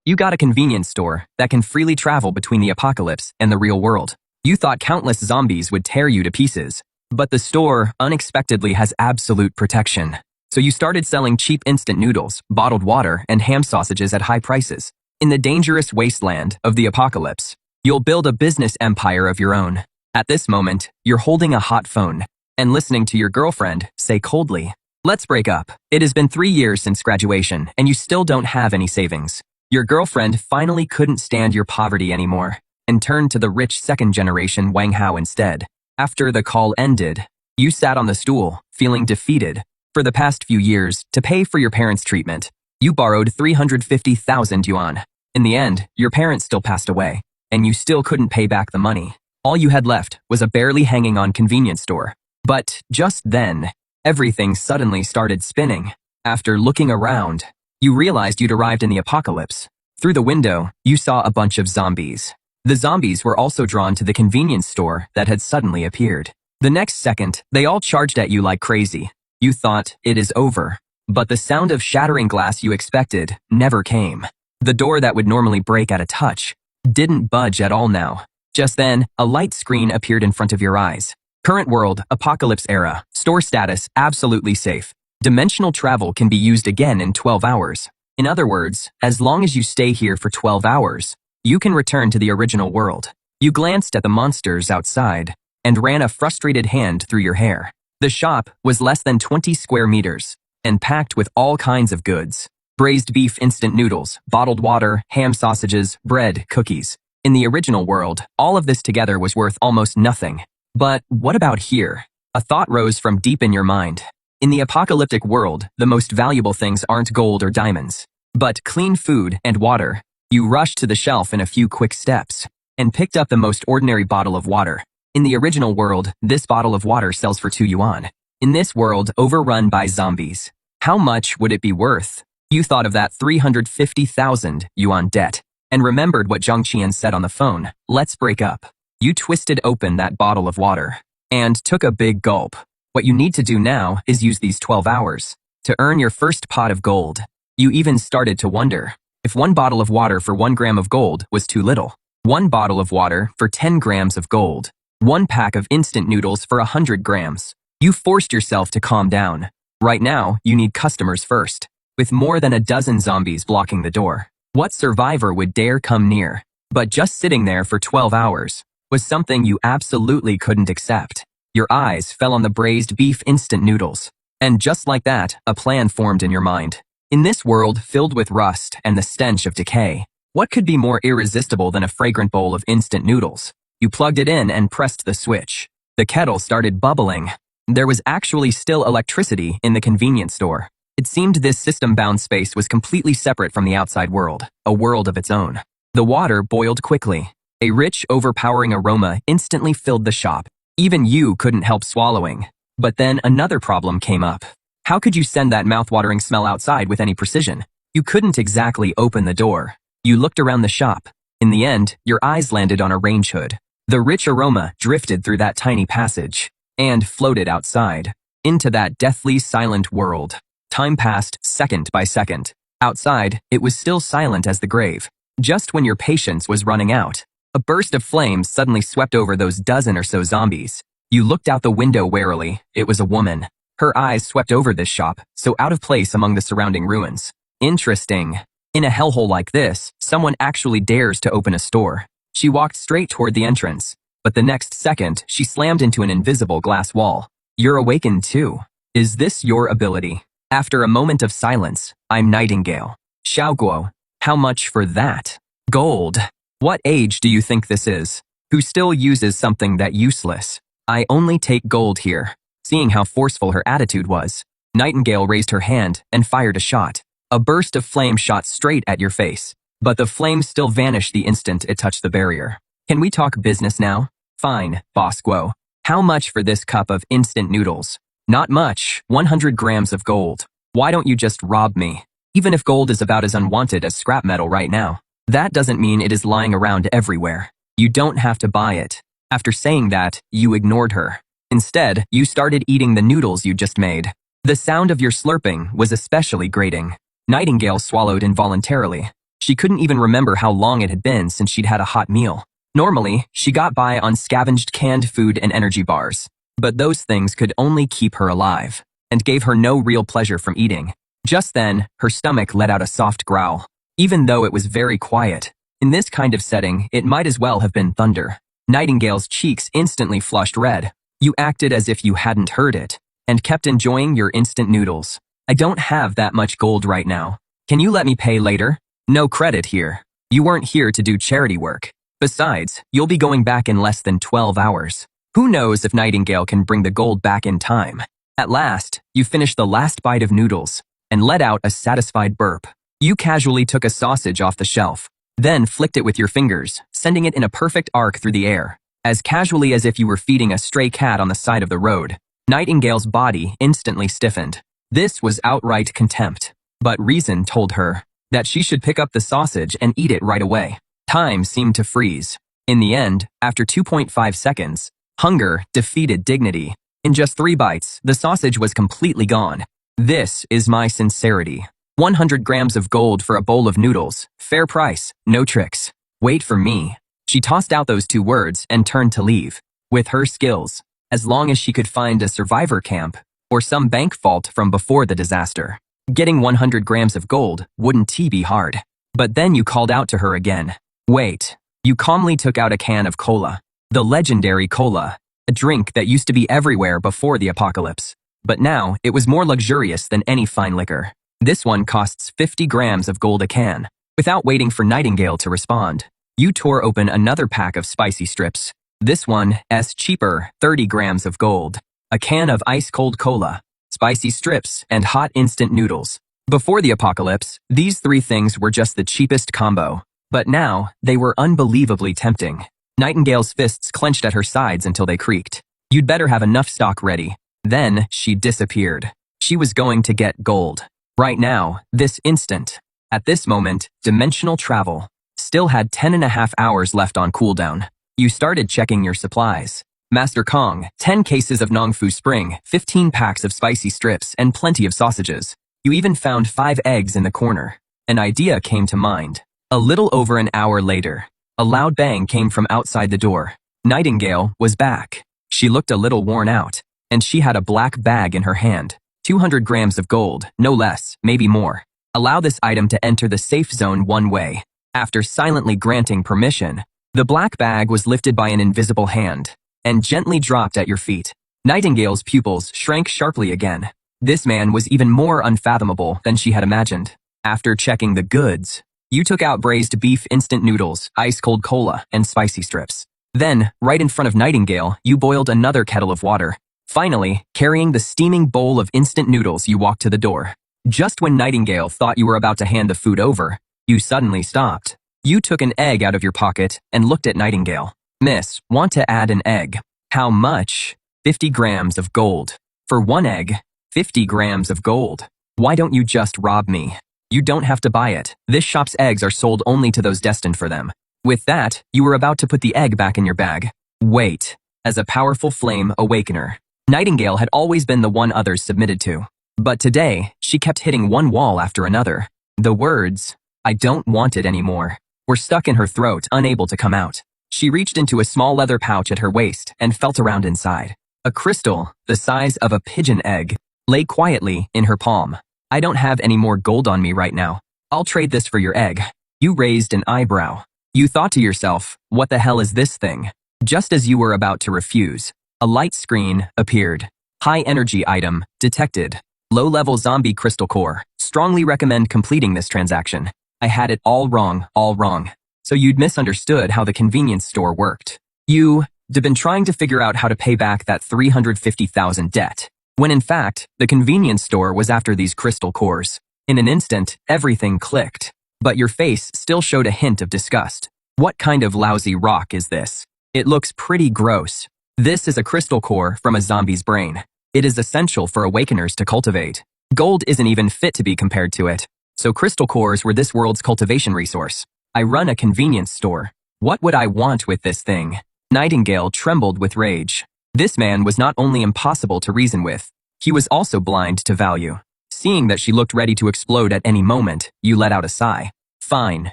You got a convenience store that can freely travel between the apocalypse and the real world. You thought countless zombies would tear you to pieces, but the store unexpectedly has absolute protection. So you started selling cheap instant noodles, bottled water, and ham sausages at high prices. In the dangerous wasteland of the apocalypse, you'll build a business empire of your own. At this moment, you're holding a hot phone and listening to your girlfriend say coldly, "Let's break up." It has been 3 years since graduation, and you still don't have any savings. Your girlfriend finally couldn't stand your poverty anymore and turned to the rich second-generation Wang Hao instead. After the call ended, you sat on the stool, feeling defeated. For the past few years, to pay for your parents' treatment, you borrowed 350,000 yuan. In the end, your parents still passed away, and you still couldn't pay back the money. All you had left was a barely hanging on convenience store. But just then, everything suddenly started spinning. After looking around, you realized you'd arrived in the apocalypse. Through the window, you saw a bunch of zombies. The zombies were also drawn to the convenience store that had suddenly appeared. The next second, they all charged at you like crazy. You thought, it is over. But the sound of shattering glass you expected never came. The door that would normally break at a touch didn't budge at all now. Just then, a light screen appeared in front of your eyes. Current world, apocalypse era, store status, absolutely safe. Dimensional travel can be used again in 12 hours. In other words, as long as you stay here for 12 hours, you can return to the original world. You glanced at the monsters outside and ran a frustrated hand through your hair. The shop was less than 20 square meters and packed with all kinds of goods. Braised beef instant noodles, bottled water, ham sausages, bread, cookies. In the original world, all of this together was worth almost nothing. But what about here? A thought rose from deep in your mind. In the apocalyptic world, the most valuable things aren't gold or diamonds, but clean food and water. You rushed to the shelf in a few quick steps and picked up the most ordinary bottle of water. In the original world, this bottle of water sells for 2 yuan. In this world, overrun by zombies, how much would it be worth? You thought of that 350,000 yuan debt and remembered what Zhang Qian said on the phone, "Let's break up." You twisted open that bottle of water and took a big gulp. What you need to do now is use these 12 hours to earn your first pot of gold. You even started to wonder if 1 bottle of water for 1 gram of gold was too little. 1 bottle of water for 10 grams of gold. 1 pack of instant noodles for 100 grams. You forced yourself to calm down. Right now, you need customers first. With more than a dozen zombies blocking the door, what survivor would dare come near? But just sitting there for 12 hours was something you absolutely couldn't accept. Your eyes fell on the braised beef instant noodles. And just like that, a plan formed in your mind. In this world filled with rust and the stench of decay, what could be more irresistible than a fragrant bowl of instant noodles? You plugged it in and pressed the switch. The kettle started bubbling. There was actually still electricity in the convenience store. It seemed this system-bound space was completely separate from the outside world, a world of its own. The water boiled quickly. A rich, overpowering aroma instantly filled the shop. Even you couldn't help swallowing. But then another problem came up. How could you send that mouth-watering smell outside with any precision? You couldn't exactly open the door. You looked around the shop. In the end, your eyes landed on a range hood. The rich aroma drifted through that tiny passage and floated outside, into that deathly silent world. Time passed second by second. Outside, it was still silent as the grave. Just when your patience was running out, a burst of flames suddenly swept over those dozen or so zombies. You looked out the window warily. It was a woman. Her eyes swept over this shop, so out of place among the surrounding ruins. Interesting. In a hellhole like this, someone actually dares to open a store. She walked straight toward the entrance, but the next second, she slammed into an invisible glass wall. You're awakened too. Is this your ability? After a moment of silence, I'm Nightingale. Xiaoguo. How much for that? Gold. What age do you think this is? Who still uses something that useless? I only take gold here. Seeing how forceful her attitude was, Nightingale raised her hand and fired a shot. A burst of flame shot straight at your face, but the flame still vanished the instant it touched the barrier. Can we talk business now? Fine, Boss Guo. How much for this cup of instant noodles? Not much, 100 grams of gold. Why don't you just rob me? Even if gold is about as unwanted as scrap metal right now, that doesn't mean it is lying around everywhere. You don't have to buy it. After saying that, you ignored her. Instead, you started eating the noodles you just made. The sound of your slurping was especially grating. Nightingale swallowed involuntarily. She couldn't even remember how long it had been since she'd had a hot meal. Normally, she got by on scavenged canned food and energy bars, but those things could only keep her alive and gave her no real pleasure from eating. Just then, her stomach let out a soft growl, even though it was very quiet. In this kind of setting, it might as well have been thunder. Nightingale's cheeks instantly flushed red. You acted as if you hadn't heard it, and kept enjoying your instant noodles. I don't have that much gold right now. Can you let me pay later? No credit here. You weren't here to do charity work. Besides, you'll be going back in less than 12 hours. Who knows if Nightingale can bring the gold back in time? At last, you finished the last bite of noodles and let out a satisfied burp. You casually took a sausage off the shelf, then flicked it with your fingers, sending it in a perfect arc through the air, as casually as if you were feeding a stray cat on the side of the road. Nightingale's body instantly stiffened. This was outright contempt, but reason told her that she should pick up the sausage and eat it right away. Time seemed to freeze. In the end, after 2.5 seconds, hunger defeated dignity. In just 3 bites, the sausage was completely gone. This is my sincerity. 100 grams of gold for a bowl of noodles. Fair price, no tricks. Wait for me. She tossed out those 2 words and turned to leave. With her skills, as long as she could find a survivor camp or some bank vault from before the disaster, getting 100 grams of gold wouldn't be hard. But then you called out to her again. Wait. You calmly took out a can of cola. The legendary cola, a drink that used to be everywhere before the apocalypse. But now, it was more luxurious than any fine liquor. This one costs 50 grams of gold a can. Without waiting for Nightingale to respond, you tore open another pack of spicy strips. This one is cheaper, 30 grams of gold. A can of ice-cold cola, spicy strips, and hot instant noodles. Before the apocalypse, these 3 things were just the cheapest combo. But now, they were unbelievably tempting. Nightingale's fists clenched at her sides until they creaked. You'd better have enough stock ready. Then, she disappeared. She was going to get gold. Right now, this instant. At this moment, dimensional travel still had 10.5 hours left on cooldown. You started checking your supplies. Master Kong, 10 cases of Nongfu Spring, 15 packs of spicy strips, and plenty of sausages. You even found 5 eggs in the corner. An idea came to mind. A little over an hour later, a loud bang came from outside the door. Nightingale was back. She looked a little worn out, and she had a black bag in her hand. 200 grams of gold, no less, maybe more. Allow this item to enter the safe zone one way. After silently granting permission, the black bag was lifted by an invisible hand and gently dropped at your feet. Nightingale's pupils shrank sharply again. This man was even more unfathomable than she had imagined. After checking the goods, you took out braised beef instant noodles, ice-cold cola, and spicy strips. Then, right in front of Nightingale, you boiled another kettle of water. Finally, carrying the steaming bowl of instant noodles, you walked to the door. Just when Nightingale thought you were about to hand the food over, you suddenly stopped. You took an egg out of your pocket and looked at Nightingale. Miss, want to add an egg? How much? 50 grams of gold. For 1 egg, 50 grams of gold. Why don't you just rob me? You don't have to buy it. This shop's eggs are sold only to those destined for them. With that, you were about to put the egg back in your bag. Wait. As a powerful flame awakener, Nightingale had always been the one others submitted to. But today, she kept hitting one wall after another. The words, "I don't want it anymore," were stuck in her throat, unable to come out. She reached into a small leather pouch at her waist and felt around inside. A crystal, the size of a pigeon egg, lay quietly in her palm. I don't have any more gold on me right now. I'll trade this for your egg. You raised an eyebrow. You thought to yourself, what the hell is this thing? Just as you were about to refuse, a light screen appeared. High energy item detected. Low-level zombie crystal core. Strongly recommend completing this transaction. I had it all wrong. So you'd misunderstood how the convenience store worked. You'd been trying to figure out how to pay back that 350,000 debt, when in fact, the convenience store was after these crystal cores. In an instant, everything clicked. But your face still showed a hint of disgust. What kind of lousy rock is this? It looks pretty gross. This is a crystal core from a zombie's brain. It is essential for awakeners to cultivate. Gold isn't even fit to be compared to it. So crystal cores were this world's cultivation resource. I run a convenience store. What would I want with this thing? Nightingale trembled with rage. This man was not only impossible to reason with, he was also blind to value. Seeing that she looked ready to explode at any moment, you let out a sigh. Fine,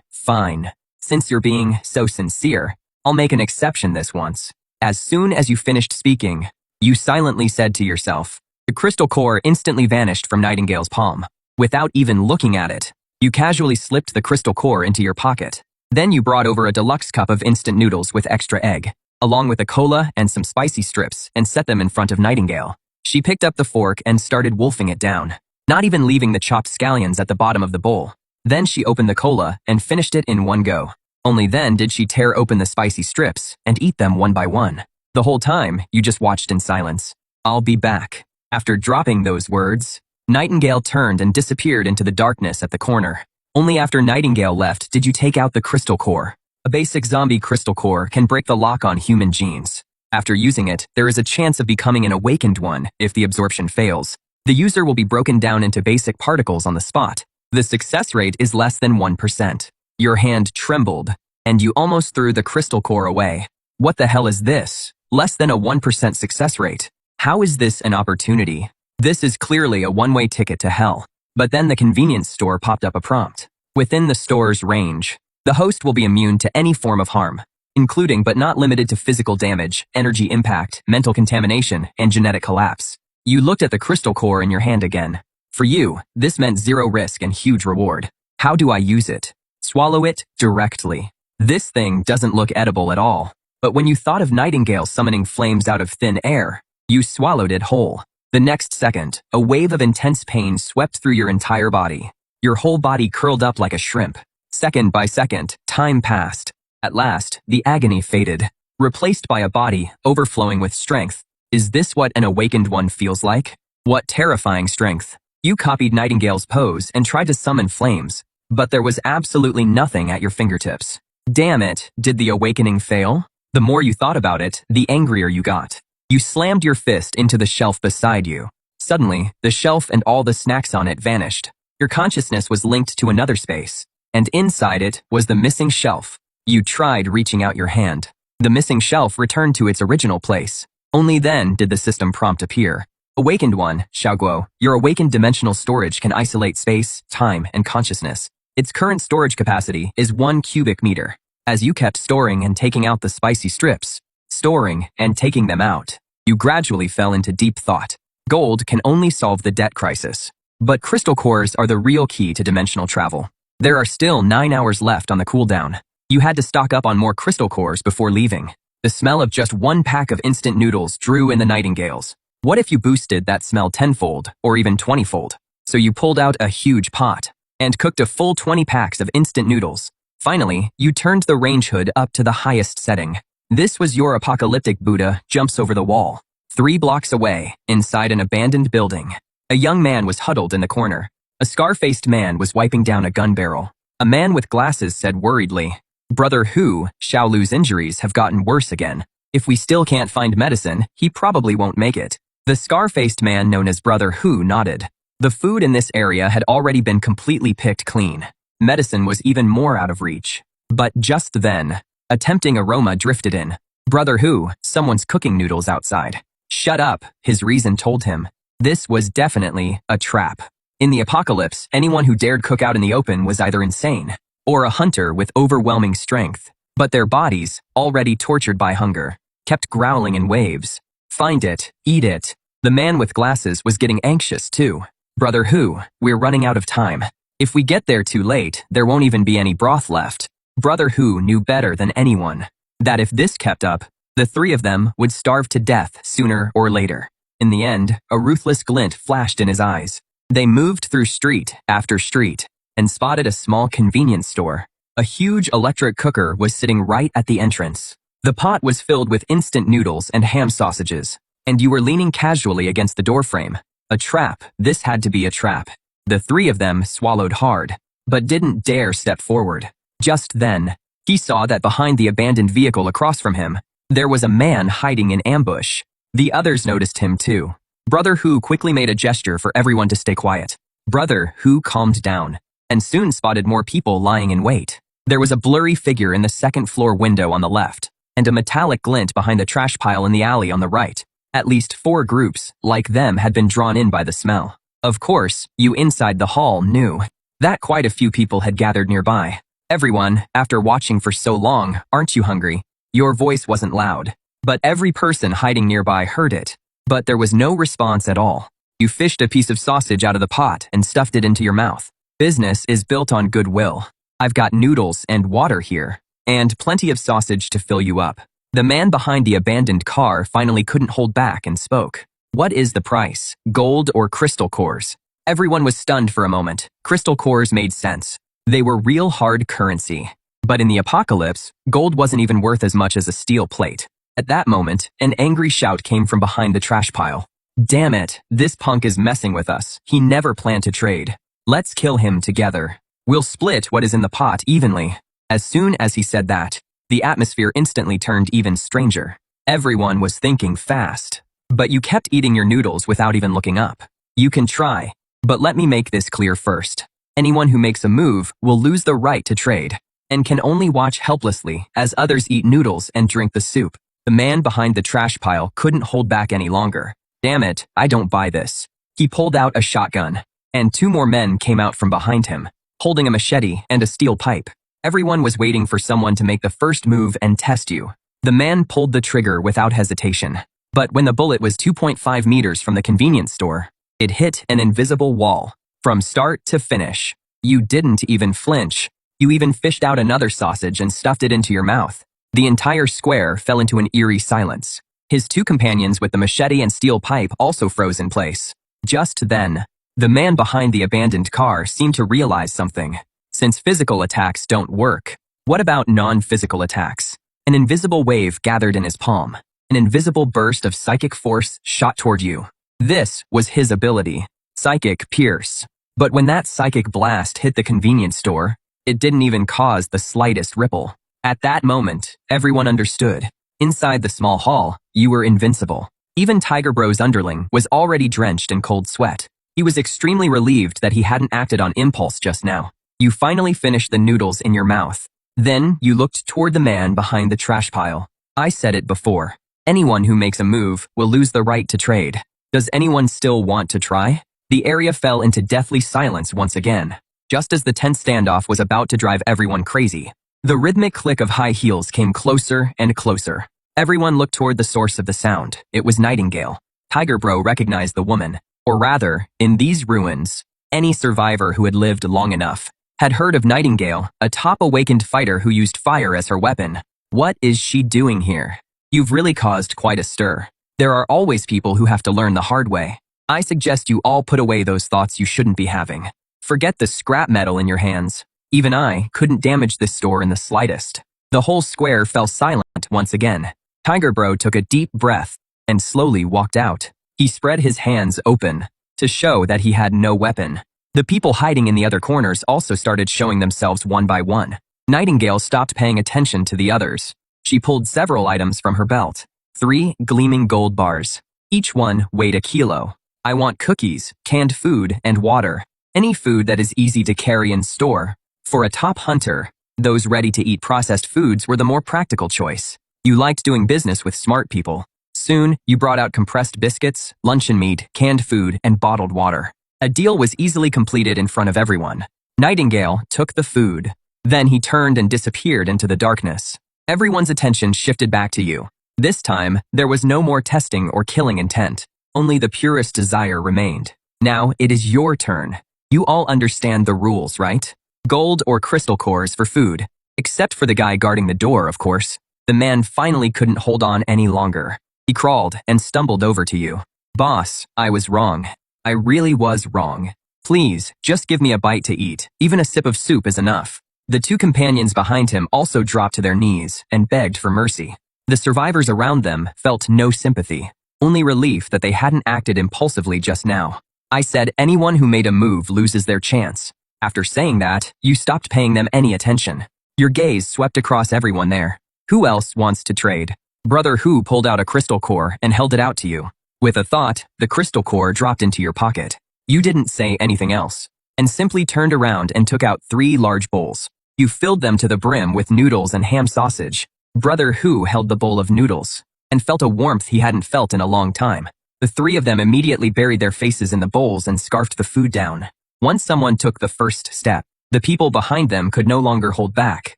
fine. Since you're being so sincere, I'll make an exception this once. As soon as you finished speaking, you silently said to yourself. The crystal core instantly vanished from Nightingale's palm. Without even looking at it, you casually slipped the crystal core into your pocket. Then you brought over a deluxe cup of instant noodles with extra egg, along with a cola and some spicy strips, and set them in front of Nightingale. She picked up the fork and started wolfing it down, not even leaving the chopped scallions at the bottom of the bowl. Then she opened the cola and finished it in one go. Only then did she tear open the spicy strips and eat them one by one. The whole time, you just watched in silence. I'll be back. After dropping those words, Nightingale turned and disappeared into the darkness at the corner. Only after Nightingale left did you take out the crystal core. A basic zombie crystal core can break the lock on human genes. After using it, there is a chance of becoming an awakened one if the absorption fails. The user will be broken down into basic particles on the spot. The success rate is less than 1%. Your hand trembled, and you almost threw the crystal core away. What the hell is this? Less than a 1% success rate. How is this an opportunity? This is clearly a one-way ticket to hell. But then the convenience store popped up a prompt. Within the store's range, the host will be immune to any form of harm, including but not limited to physical damage, energy impact, mental contamination, and genetic collapse. You looked at the crystal core in your hand again. For you, this meant zero risk and huge reward. How do I use it? Swallow it directly. This thing doesn't look edible at all. But when you thought of Nightingale summoning flames out of thin air, you swallowed it whole. The next second, a wave of intense pain swept through your entire body. Your whole body curled up like a shrimp. Second by second, time passed. At last, the agony faded, replaced by a body overflowing with strength. Is this what an awakened one feels like? What terrifying strength. You copied Nightingale's pose and tried to summon flames, but there was absolutely nothing at your fingertips. Damn it, did the awakening fail? The more you thought about it, the angrier you got. You slammed your fist into the shelf beside you. Suddenly, the shelf and all the snacks on it vanished. Your consciousness was linked to another space, and inside it was the missing shelf. You tried reaching out your hand. The missing shelf returned to its original place. Only then did the system prompt appear. Awakened one, Xiaoguo, your awakened dimensional storage can isolate space, time, and consciousness. Its current storage capacity is 1 cubic meter. As you kept storing and taking out the spicy strips, storing and taking them out, you gradually fell into deep thought. Gold can only solve the debt crisis. But crystal cores are the real key to dimensional travel. There are still 9 hours left on the cooldown. You had to stock up on more crystal cores before leaving. The smell of just one pack of instant noodles drew in the Nightingales. What if you boosted that smell tenfold or even 20-fold? So you pulled out a huge pot and cooked a full 20 packs of instant noodles. Finally, you turned the range hood up to the highest setting. This was your apocalyptic Buddha jumps over the wall. 3 blocks away, inside an abandoned building, a young man was huddled in the corner. A scar-faced man was wiping down a gun barrel. A man with glasses said worriedly, "Brother Hu, Xiaolu's injuries have gotten worse again. If we still can't find medicine, he probably won't make it." The scar-faced man known as Brother Hu nodded. The food in this area had already been completely picked clean. Medicine was even more out of reach. But just then, a tempting aroma drifted in. "Brother Hu, someone's cooking noodles outside." "Shut up," his reason told him. This was definitely a trap. In the apocalypse, anyone who dared cook out in the open was either insane or a hunter with overwhelming strength. But their bodies, already tortured by hunger, kept growling in waves. "Find it, eat it." The man with glasses was getting anxious too. "Brother Hu, we're running out of time. If we get there too late, there won't even be any broth left." Brother Hu knew better than anyone that if this kept up, the 3 of them would starve to death sooner or later. In the end, a ruthless glint flashed in his eyes. They moved through street after street and spotted a small convenience store. A huge electric cooker was sitting right at the entrance. The pot was filled with instant noodles and ham sausages, and you were leaning casually against the doorframe. A trap. This had to be a trap. The 3 of them swallowed hard, but didn't dare step forward. Just then, he saw that behind the abandoned vehicle across from him, there was a man hiding in ambush. The others noticed him too. Brother Hu quickly made a gesture for everyone to stay quiet. Brother Hu calmed down, and soon spotted more people lying in wait. There was a blurry figure in the second-floor window on the left, and a metallic glint behind the trash pile in the alley on the right. At least 4 groups, like them, had been drawn in by the smell. Of course, you inside the hall knew. that quite a few people had gathered nearby. Everyone, after watching for so long, aren't you hungry? Your voice wasn't loud, but every person hiding nearby heard it. But there was no response at all. You fished a piece of sausage out of the pot and stuffed it into your mouth. Business is built on goodwill. I've got noodles and water here, and plenty of sausage to fill you up. The man behind the abandoned car finally couldn't hold back and spoke. What is the price? Gold or crystal cores? Everyone was stunned for a moment. Crystal cores made sense. They were real hard currency. But in the apocalypse, gold wasn't even worth as much as a steel plate. At that moment, an angry shout came from behind the trash pile. Damn it, this punk is messing with us. He never planned to trade. Let's kill him together. We'll split what is in the pot evenly. As soon as he said that, the atmosphere instantly turned even stranger. Everyone was thinking fast. But you kept eating your noodles without even looking up. You can try, but let me make this clear first. Anyone who makes a move will lose the right to trade, and can only watch helplessly as others eat noodles and drink the soup. The man behind the trash pile couldn't hold back any longer. Damn it, I don't buy this. He pulled out a shotgun, and 2 more men came out from behind him, holding a machete and a steel pipe. Everyone was waiting for someone to make the first move and test you. The man pulled the trigger without hesitation. But when the bullet was 2.5 meters from the convenience store, it hit an invisible wall. From start to finish, you didn't even flinch. You even fished out another sausage and stuffed it into your mouth. The entire square fell into an eerie silence. His 2 companions with the machete and steel pipe also froze in place. Just then, the man behind the abandoned car seemed to realize something. Since physical attacks don't work, what about non-physical attacks? An invisible wave gathered in his palm. An invisible burst of psychic force shot toward you. This was his ability. Psychic Pierce. But when that psychic blast hit the convenience store, it didn't even cause the slightest ripple. At that moment, everyone understood. Inside the small hall, you were invincible. Even Tiger Bro's underling was already drenched in cold sweat. He was extremely relieved that he hadn't acted on impulse just now. You finally finished the noodles in your mouth. Then you looked toward the man behind the trash pile. I said it before. Anyone who makes a move will lose the right to trade. Does anyone still want to try? The area fell into deathly silence once again, just as the tense standoff was about to drive everyone crazy. The rhythmic click of high heels came closer and closer. Everyone looked toward the source of the sound. It was Nightingale. Tiger Bro recognized the woman. Or rather, in these ruins, any survivor who had lived long enough had heard of Nightingale, a top-awakened fighter who used fire as her weapon. What is she doing here? You've really caused quite a stir. There are always people who have to learn the hard way. I suggest you all put away those thoughts you shouldn't be having. Forget the scrap metal in your hands. Even I couldn't damage this store in the slightest. The whole square fell silent once again. Tiger Bro took a deep breath and slowly walked out. He spread his hands open to show that he had no weapon. The people hiding in the other corners also started showing themselves one by one. Nightingale stopped paying attention to the others. She pulled several items from her belt. 3 gleaming gold bars. Each one weighed a kilo. I want cookies, canned food, and water. Any food that is easy to carry and store. For a top hunter, those ready-to-eat processed foods were the more practical choice. You liked doing business with smart people. Soon, you brought out compressed biscuits, luncheon meat, canned food, and bottled water. A deal was easily completed in front of everyone. Nightingale took the food. Then he turned and disappeared into the darkness. Everyone's attention shifted back to you. This time, there was no more testing or killing intent. Only the purest desire remained. Now, it is your turn. You all understand the rules, right? Gold or crystal cores for food. Except for the guy guarding the door, of course. The man finally couldn't hold on any longer. He crawled and stumbled over to you. Boss, I was wrong. I really was wrong. Please, just give me a bite to eat. Even a sip of soup is enough. The 2 companions behind him also dropped to their knees and begged for mercy. The survivors around them felt no sympathy, only relief that they hadn't acted impulsively just now. I said anyone who made a move loses their chance. After saying that, you stopped paying them any attention. Your gaze swept across everyone there. Who else wants to trade? Brother Who pulled out a crystal core and held it out to you. With a thought, the crystal core dropped into your pocket. You didn't say anything else, and simply turned around and took out 3 large bowls. You filled them to the brim with noodles and ham sausage. Brother Who held the bowl of noodles, and felt a warmth he hadn't felt in a long time. The 3 of them immediately buried their faces in the bowls and scarfed the food down. Once someone took the first step, the people behind them could no longer hold back.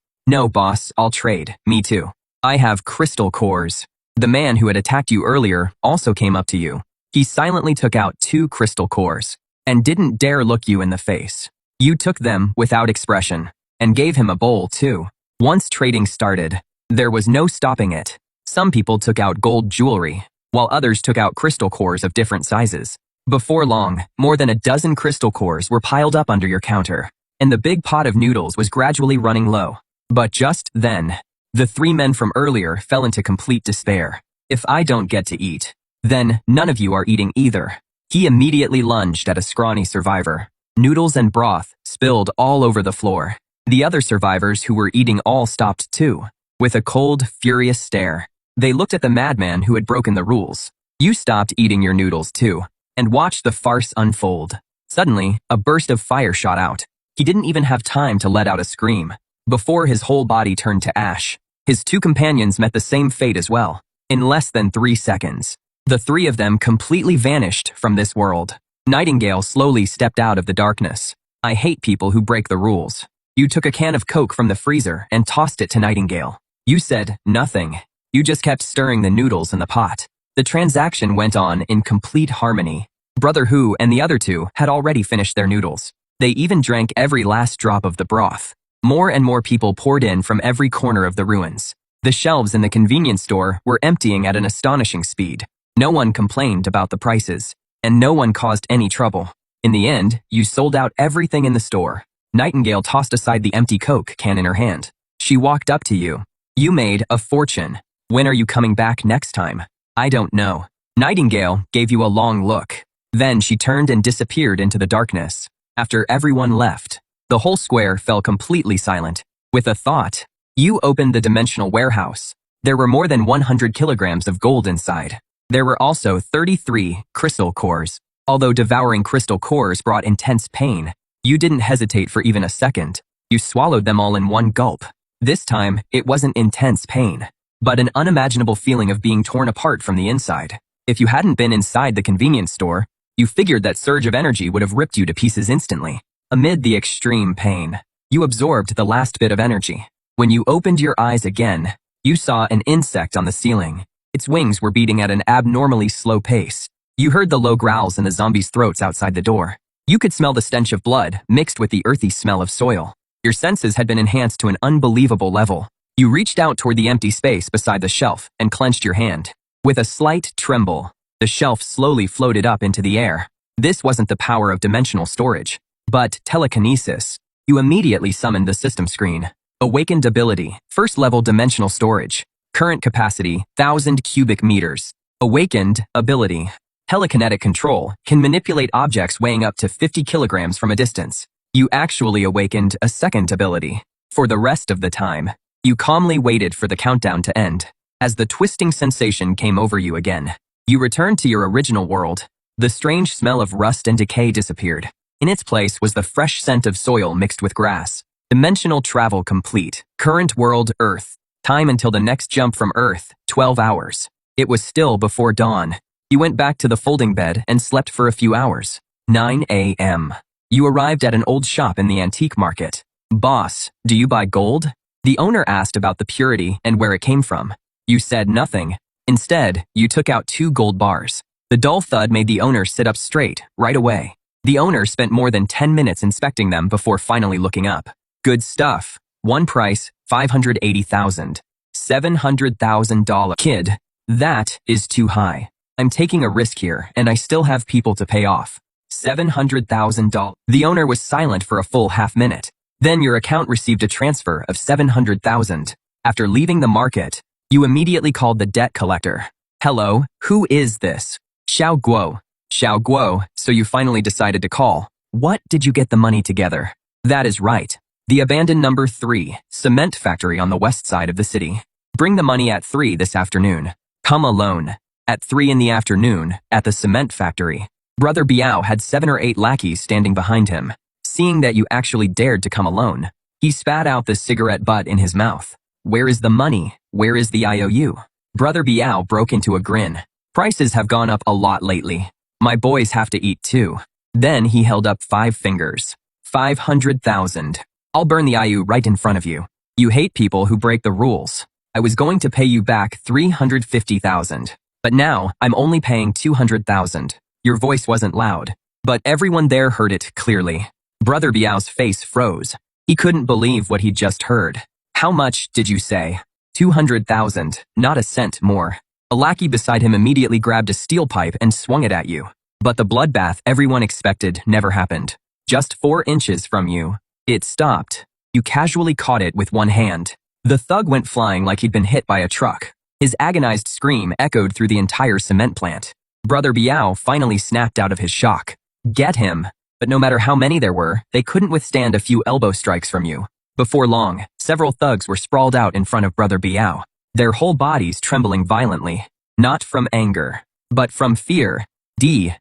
No, boss, I'll trade. Me too. I have crystal cores. The man who had attacked you earlier also came up to you. He silently took out 2 crystal cores and didn't dare look you in the face. You took them without expression and gave him a bowl too. Once trading started, there was no stopping it. Some people took out gold jewelry, while others took out crystal cores of different sizes. Before long, more than a dozen crystal cores were piled up under your counter, and the big pot of noodles was gradually running low. But just then, the 3 men from earlier fell into complete despair. If I don't get to eat, then none of you are eating either. He immediately lunged at a scrawny survivor. Noodles and broth spilled all over the floor. The other survivors who were eating all stopped too. With a cold, furious stare, they looked at the madman who had broken the rules. You stopped eating your noodles too, and watched the farce unfold. Suddenly, a burst of fire shot out. He didn't even have time to let out a scream before his whole body turned to ash. His 2 companions met the same fate as well. In less than 3 seconds, the 3 of them completely vanished from this world. Nightingale slowly stepped out of the darkness. I hate people who break the rules. You took a can of Coke from the freezer and tossed it to Nightingale. You said nothing. You just kept stirring the noodles in the pot. The transaction went on in complete harmony. Brother Hu and the other 2 had already finished their noodles. They even drank every last drop of the broth. More and more people poured in from every corner of the ruins. The shelves in the convenience store were emptying at an astonishing speed. No one complained about the prices, and no one caused any trouble. In the end, you sold out everything in the store. Nightingale tossed aside the empty Coke can in her hand. She walked up to you. You made a fortune. When are you coming back next time? I don't know. Nightingale gave you a long look. Then she turned and disappeared into the darkness. After everyone left, the whole square fell completely silent. With a thought, you opened the dimensional warehouse. There were more than 100 kilograms of gold inside. There were also 33 crystal cores. Although devouring crystal cores brought intense pain, you didn't hesitate for even a second. You swallowed them all in one gulp. This time, it wasn't intense pain, but an unimaginable feeling of being torn apart from the inside. If you hadn't been inside the convenience store, you figured that surge of energy would have ripped you to pieces instantly. Amid the extreme pain, you absorbed the last bit of energy. When you opened your eyes again, you saw an insect on the ceiling. Its wings were beating at an abnormally slow pace. You heard the low growls in the zombies' throats outside the door. You could smell the stench of blood mixed with the earthy smell of soil. Your senses had been enhanced to an unbelievable level. You reached out toward the empty space beside the shelf and clenched your hand. With a slight tremble, the shelf slowly floated up into the air. This wasn't the power of dimensional storage, but telekinesis. You immediately summoned the system screen. Awakened ability, first level dimensional storage. Current capacity, 1,000 cubic meters. Awakened ability, telekinetic control, can manipulate objects weighing up to 50 kilograms from a distance. You actually awakened a second ability. For the rest of the time, you calmly waited for the countdown to end. As the twisting sensation came over you again, you returned to your original world. The strange smell of rust and decay disappeared. In its place was the fresh scent of soil mixed with grass. Dimensional travel complete. Current world, Earth. Time until the next jump from Earth, 12 hours. It was still before dawn. You went back to the folding bed and slept for a few hours. 9 a.m. You arrived at an old shop in the antique market. Boss, do you buy gold? The owner asked about the purity and where it came from. You said nothing. Instead, you took out 2 gold bars. The dull thud made the owner sit up straight, right away. The owner spent more than 10 minutes inspecting them before finally looking up. Good stuff. One price, $580,000. $700,000. Kid, that is too high. I'm taking a risk here, and I still have people to pay off. $700,000. The owner was silent for a full half-minute. Then your account received a transfer of $700,000. After leaving the market, you immediately called the debt collector. Hello, who is this? Xiao Guo. Xiao Guo, so you finally decided to call. What did you get the money together? That is right. The abandoned number 3, cement factory on the west side of the city. Bring the money at 3 this afternoon. Come alone. At 3 in the afternoon, at the cement factory. Brother Biao had 7 or 8 lackeys standing behind him. Seeing that you actually dared to come alone, he spat out the cigarette butt in his mouth. Where is the money? Where is the IOU? Brother Biao broke into a grin. Prices have gone up a lot lately. My boys have to eat too. Then he held up 5 fingers. 500,000. I'll burn the IU right in front of you. You hate people who break the rules. I was going to pay you back 350,000. But now, I'm only paying 200,000. Your voice wasn't loud, but everyone there heard it clearly. Brother Biao's face froze. He couldn't believe what he'd just heard. How much did you say? 200,000, not a cent more. A lackey beside him immediately grabbed a steel pipe and swung it at you. But the bloodbath everyone expected never happened. Just 4 inches from you, it stopped. You casually caught it with one hand. The thug went flying like he'd been hit by a truck. His agonized scream echoed through the entire cement plant. Brother Biao finally snapped out of his shock. Get him! But no matter how many there were, they couldn't withstand a few elbow strikes from you. Before long, several thugs were sprawled out in front of Brother Biao, their whole bodies trembling violently. Not from anger, but from fear.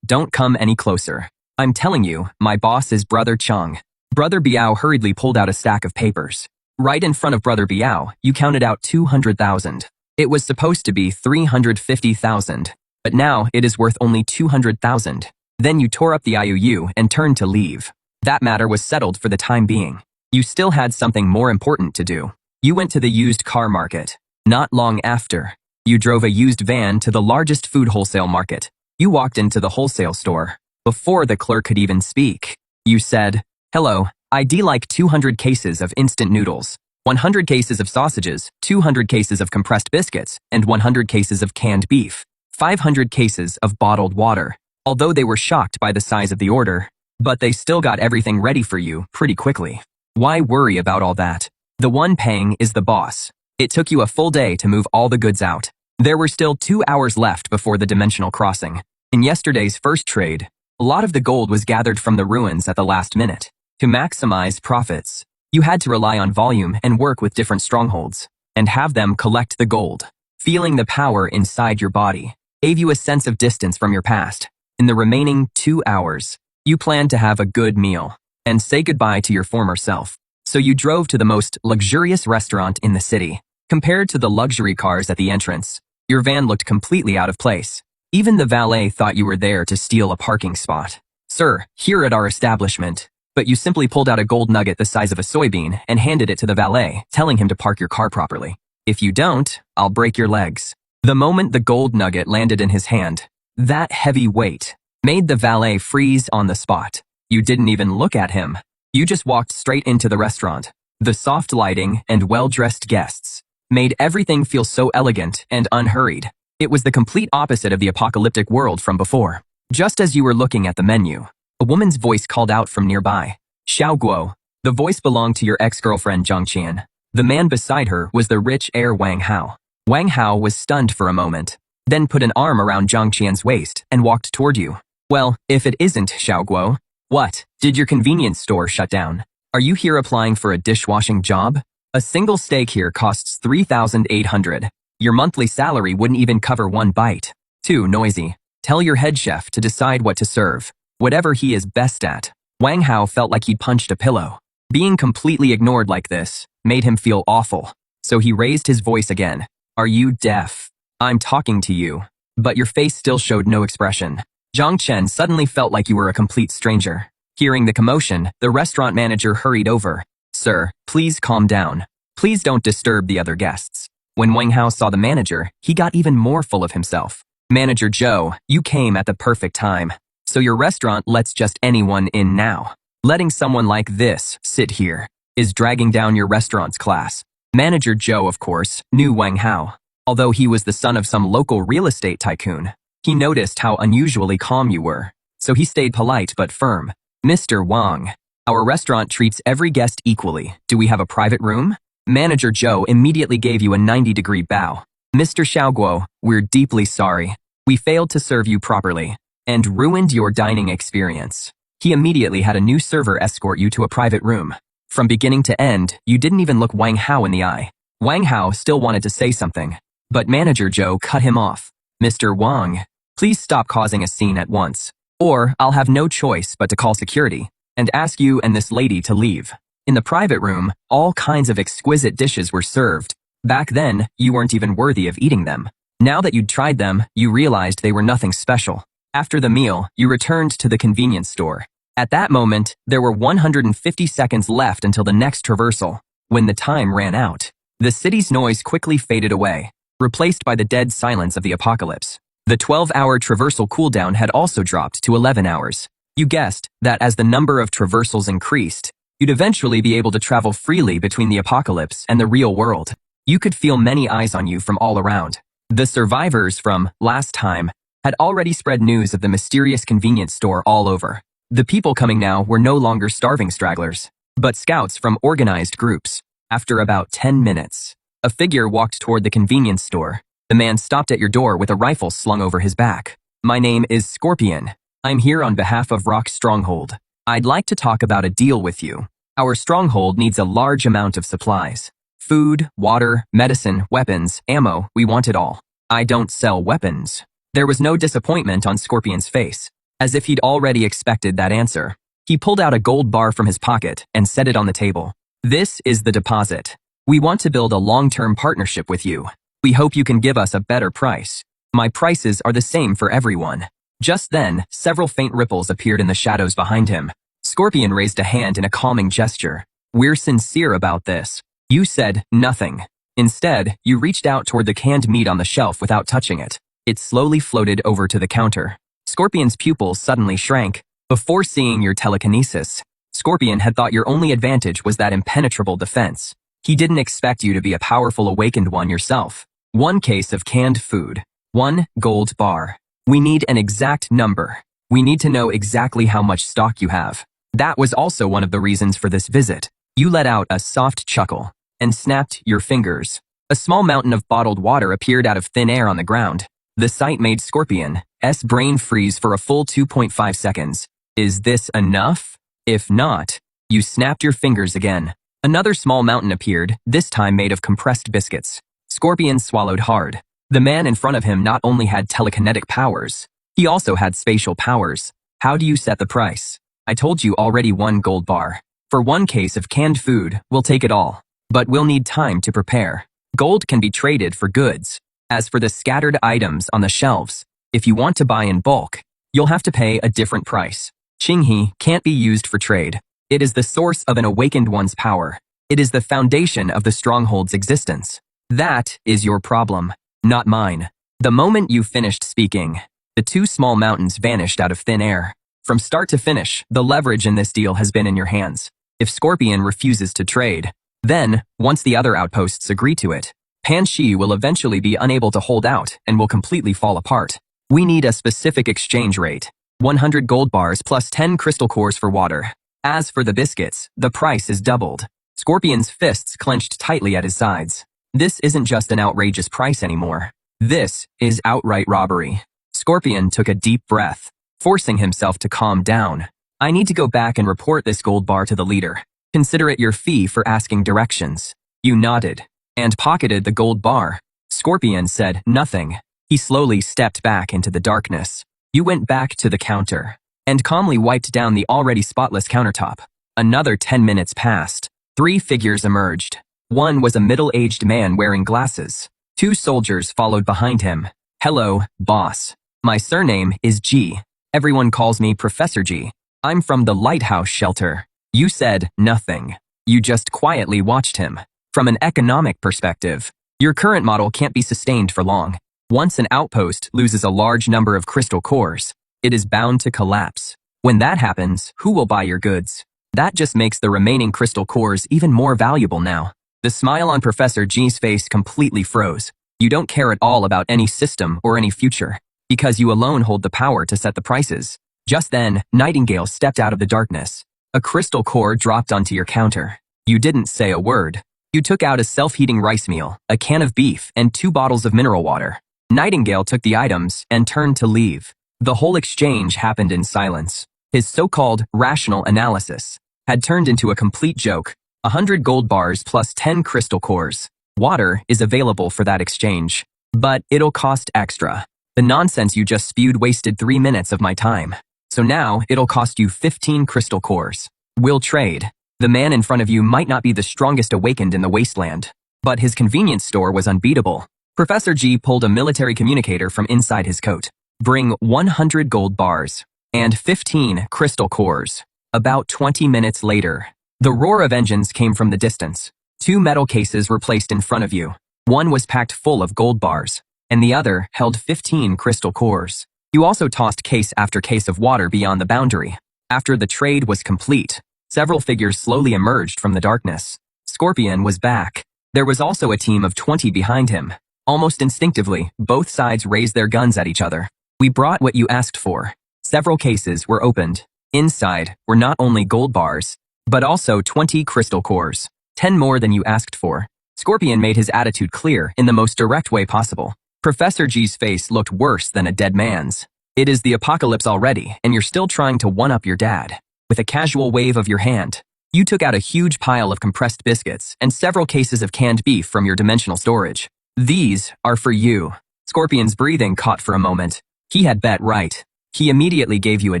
Don't come any closer. I'm telling you, my boss is Brother Cheng. Brother Biao hurriedly pulled out a stack of papers. Right in front of Brother Biao, you counted out 200,000. It was supposed to be 350,000, but now it is worth only 200,000. Then you tore up the IOU and turned to leave. That matter was settled for the time being. You still had something more important to do. You went to the used car market. Not long after, you drove a used van to the largest food wholesale market. You walked into the wholesale store. Before the clerk could even speak, you said, "Hello, I'd like 200 cases of instant noodles, 100 cases of sausages, 200 cases of compressed biscuits, and 100 cases of canned beef, 500 cases of bottled water." Although they were shocked by the size of the order, but they still got everything ready for you pretty quickly. Why worry about all that? The one paying is the boss. It took you a full day to move all the goods out. There were still 2 hours left before the dimensional crossing. In yesterday's first trade, a lot of the gold was gathered from the ruins at the last minute. To maximize profits, you had to rely on volume and work with different strongholds, and have them collect the gold. Feeling the power inside your body gave you a sense of distance from your past. In the remaining 2 hours, you planned to have a good meal and say goodbye to your former self. So you drove to the most luxurious restaurant in the city. Compared to the luxury cars at the entrance, your van looked completely out of place. Even the valet thought you were there to steal a parking spot. "Sir, here at our establishment." But you simply pulled out a gold nugget the size of a soybean and handed it to the valet, telling him to park your car properly. "If you don't, I'll break your legs." The moment the gold nugget landed in his hand, that heavy weight made the valet freeze on the spot. You didn't even look at him. You just walked straight into the restaurant. The soft lighting and well-dressed guests made everything feel so elegant and unhurried. It was the complete opposite of the apocalyptic world from before. Just as you were looking at the menu, a woman's voice called out from nearby. "Xiao Guo." The voice belonged to your ex-girlfriend Zhang Qian. The man beside her was the rich heir Wang Hao. Wang Hao was stunned for a moment, then put an arm around Zhang Qian's waist and walked toward you. "Well, if it isn't Xiao Guo, what? Did your convenience store shut down? Are you here applying for a dishwashing job? A single steak here costs 3,800. Your monthly salary wouldn't even cover one bite. Too noisy. Tell your head chef to decide what to serve, whatever he is best at." Wang Hao felt like he'd punched a pillow. Being completely ignored like this made him feel awful. So he raised his voice again. "Are you deaf? I'm talking to you." But your face still showed no expression. Zhang Chen suddenly felt like you were a complete stranger. Hearing the commotion, the restaurant manager hurried over. "Sir, please calm down. Please don't disturb the other guests." When Wang Hao saw the manager, he got even more full of himself. "Manager Zhou, you came at the perfect time. So your restaurant lets just anyone in now. Letting someone like this sit here is dragging down your restaurant's class." Manager Zhou, of course, knew Wang Hao. Although he was the son of some local real estate tycoon, he noticed how unusually calm you were. So he stayed polite but firm. "Mr. Wang, our restaurant treats every guest equally. Do we have a private room?" Manager Zhou immediately gave you a 90-degree bow. "Mr. Xiaoguo, we're deeply sorry. We failed to serve you properly and ruined your dining experience." He immediately had a new server escort you to a private room. From beginning to end, you didn't even look Wang Hao in the eye. Wang Hao still wanted to say something, but Manager Zhou cut him off. "Mr. Wang, please stop causing a scene at once, or I'll have no choice but to call security and ask you and this lady to leave." In the private room, all kinds of exquisite dishes were served. Back then, you weren't even worthy of eating them. Now that you'd tried them, you realized they were nothing special. After the meal, you returned to the convenience store. At that moment, there were 150 seconds left until the next traversal. When the time ran out, the city's noise quickly faded away, replaced by the dead silence of the apocalypse. The 12-hour traversal cooldown had also dropped to 11 hours. You guessed that as the number of traversals increased, you'd eventually be able to travel freely between the apocalypse and the real world. You could feel many eyes on you from all around. The survivors from last time had already spread news of the mysterious convenience store all over. The people coming now were no longer starving stragglers, but scouts from organized groups. After about 10 minutes, a figure walked toward the convenience store. The man stopped at your door with a rifle slung over his back. My name is Scorpion. I'm here on behalf of Rock Stronghold. I'd like to talk about a deal with you. Our stronghold needs a large amount of supplies. Food, water, medicine, weapons, ammo, we want it all. I don't sell weapons. There was no disappointment on Scorpion's face, as if he'd already expected that answer. He pulled out a gold bar from his pocket and set it on the table. This is the deposit. We want to build a long-term partnership with you. We hope you can give us a better price. My prices are the same for everyone. Just then, several faint ripples appeared in the shadows behind him. Scorpion raised a hand in a calming gesture. We're sincere about this. You said nothing. Instead, you reached out toward the canned meat on the shelf without touching it. It slowly floated over to the counter. Scorpion's pupils suddenly shrank. Before seeing your telekinesis, Scorpion had thought your only advantage was that impenetrable defense. He didn't expect you to be a powerful awakened one yourself. 1 case of canned food. 1 gold bar. We need an exact number. We need to know exactly how much stock you have. That was also one of the reasons for this visit. You let out a soft chuckle and snapped your fingers. A small mountain of bottled water appeared out of thin air on the ground. The sight made Scorpion's brain freeze for a full 2.5 seconds. Is this enough? If not, you snapped your fingers again. Another small mountain appeared, this time made of compressed biscuits. Scorpion swallowed hard. The man in front of him not only had telekinetic powers, he also had spatial powers. How do you set the price? I told you already 1 gold bar. For 1 case of canned food, we'll take it all. But we'll need time to prepare. Gold can be traded for goods. As for the scattered items on the shelves, if you want to buy in bulk, you'll have to pay a different price. Qinghe can't be used for trade. It is the source of an awakened one's power. It is the foundation of the stronghold's existence. That is your problem, not mine. The moment you finished speaking, the 2 small mountains vanished out of thin air. From start to finish, the leverage in this deal has been in your hands. If Scorpion refuses to trade, then, once the other outposts agree to it, Pan Shi will eventually be unable to hold out and will completely fall apart. We need a specific exchange rate. 100 gold bars plus 10 crystal cores for water. As for the biscuits, the price is doubled. Scorpion's fists clenched tightly at his sides. This isn't just an outrageous price anymore. This is outright robbery. Scorpion took a deep breath, forcing himself to calm down. I need to go back and report this gold bar to the leader. Consider it your fee for asking directions. You nodded and pocketed the gold bar. Scorpion said nothing. He slowly stepped back into the darkness. You went back to the counter and calmly wiped down the already spotless countertop. Another 10 minutes passed. 3 figures emerged. One was a middle-aged man wearing glasses. 2 soldiers followed behind him. Hello, boss. My surname is G. Everyone calls me Professor G. I'm from the lighthouse shelter. You said nothing. You just quietly watched him. From an economic perspective, your current model can't be sustained for long. Once an outpost loses a large number of crystal cores, it is bound to collapse. When that happens, who will buy your goods? That just makes the remaining crystal cores even more valuable now. The smile on Professor G's face completely froze. You don't care at all about any system or any future, because you alone hold the power to set the prices. Just then, Nightingale stepped out of the darkness. A crystal core dropped onto your counter. You didn't say a word. You took out a self-heating rice meal, a can of beef, and 2 bottles of mineral water. Nightingale took the items and turned to leave. The whole exchange happened in silence. His so-called rational analysis had turned into a complete joke. 100 gold bars plus 10 crystal cores. Water is available for that exchange, but it'll cost extra. The nonsense you just spewed wasted 3 minutes of my time. So now it'll cost you 15 crystal cores. We'll trade. The man in front of you might not be the strongest awakened in the wasteland, but his convenience store was unbeatable. Professor G pulled a military communicator from inside his coat. Bring 100 gold bars and 15 crystal cores. About 20 minutes later, the roar of engines came from the distance. 2 metal cases were placed in front of you. One was packed full of gold bars, and the other held 15 crystal cores. You also tossed case after case of water beyond the boundary. After the trade was complete, several figures slowly emerged from the darkness. Scorpion was back. There was also a team of 20 behind him. Almost instinctively, both sides raised their guns at each other. We brought what you asked for. Several cases were opened. Inside were not only gold bars, but also 20 crystal cores, 10 more than you asked for. Scorpion made his attitude clear in the most direct way possible. Professor G's face looked worse than a dead man's. It is the apocalypse already, and you're still trying to one-up your dad. With a casual wave of your hand, you took out a huge pile of compressed biscuits and several cases of canned beef from your dimensional storage. These are for you. Scorpion's breathing caught for a moment. He had bet right. He immediately gave you a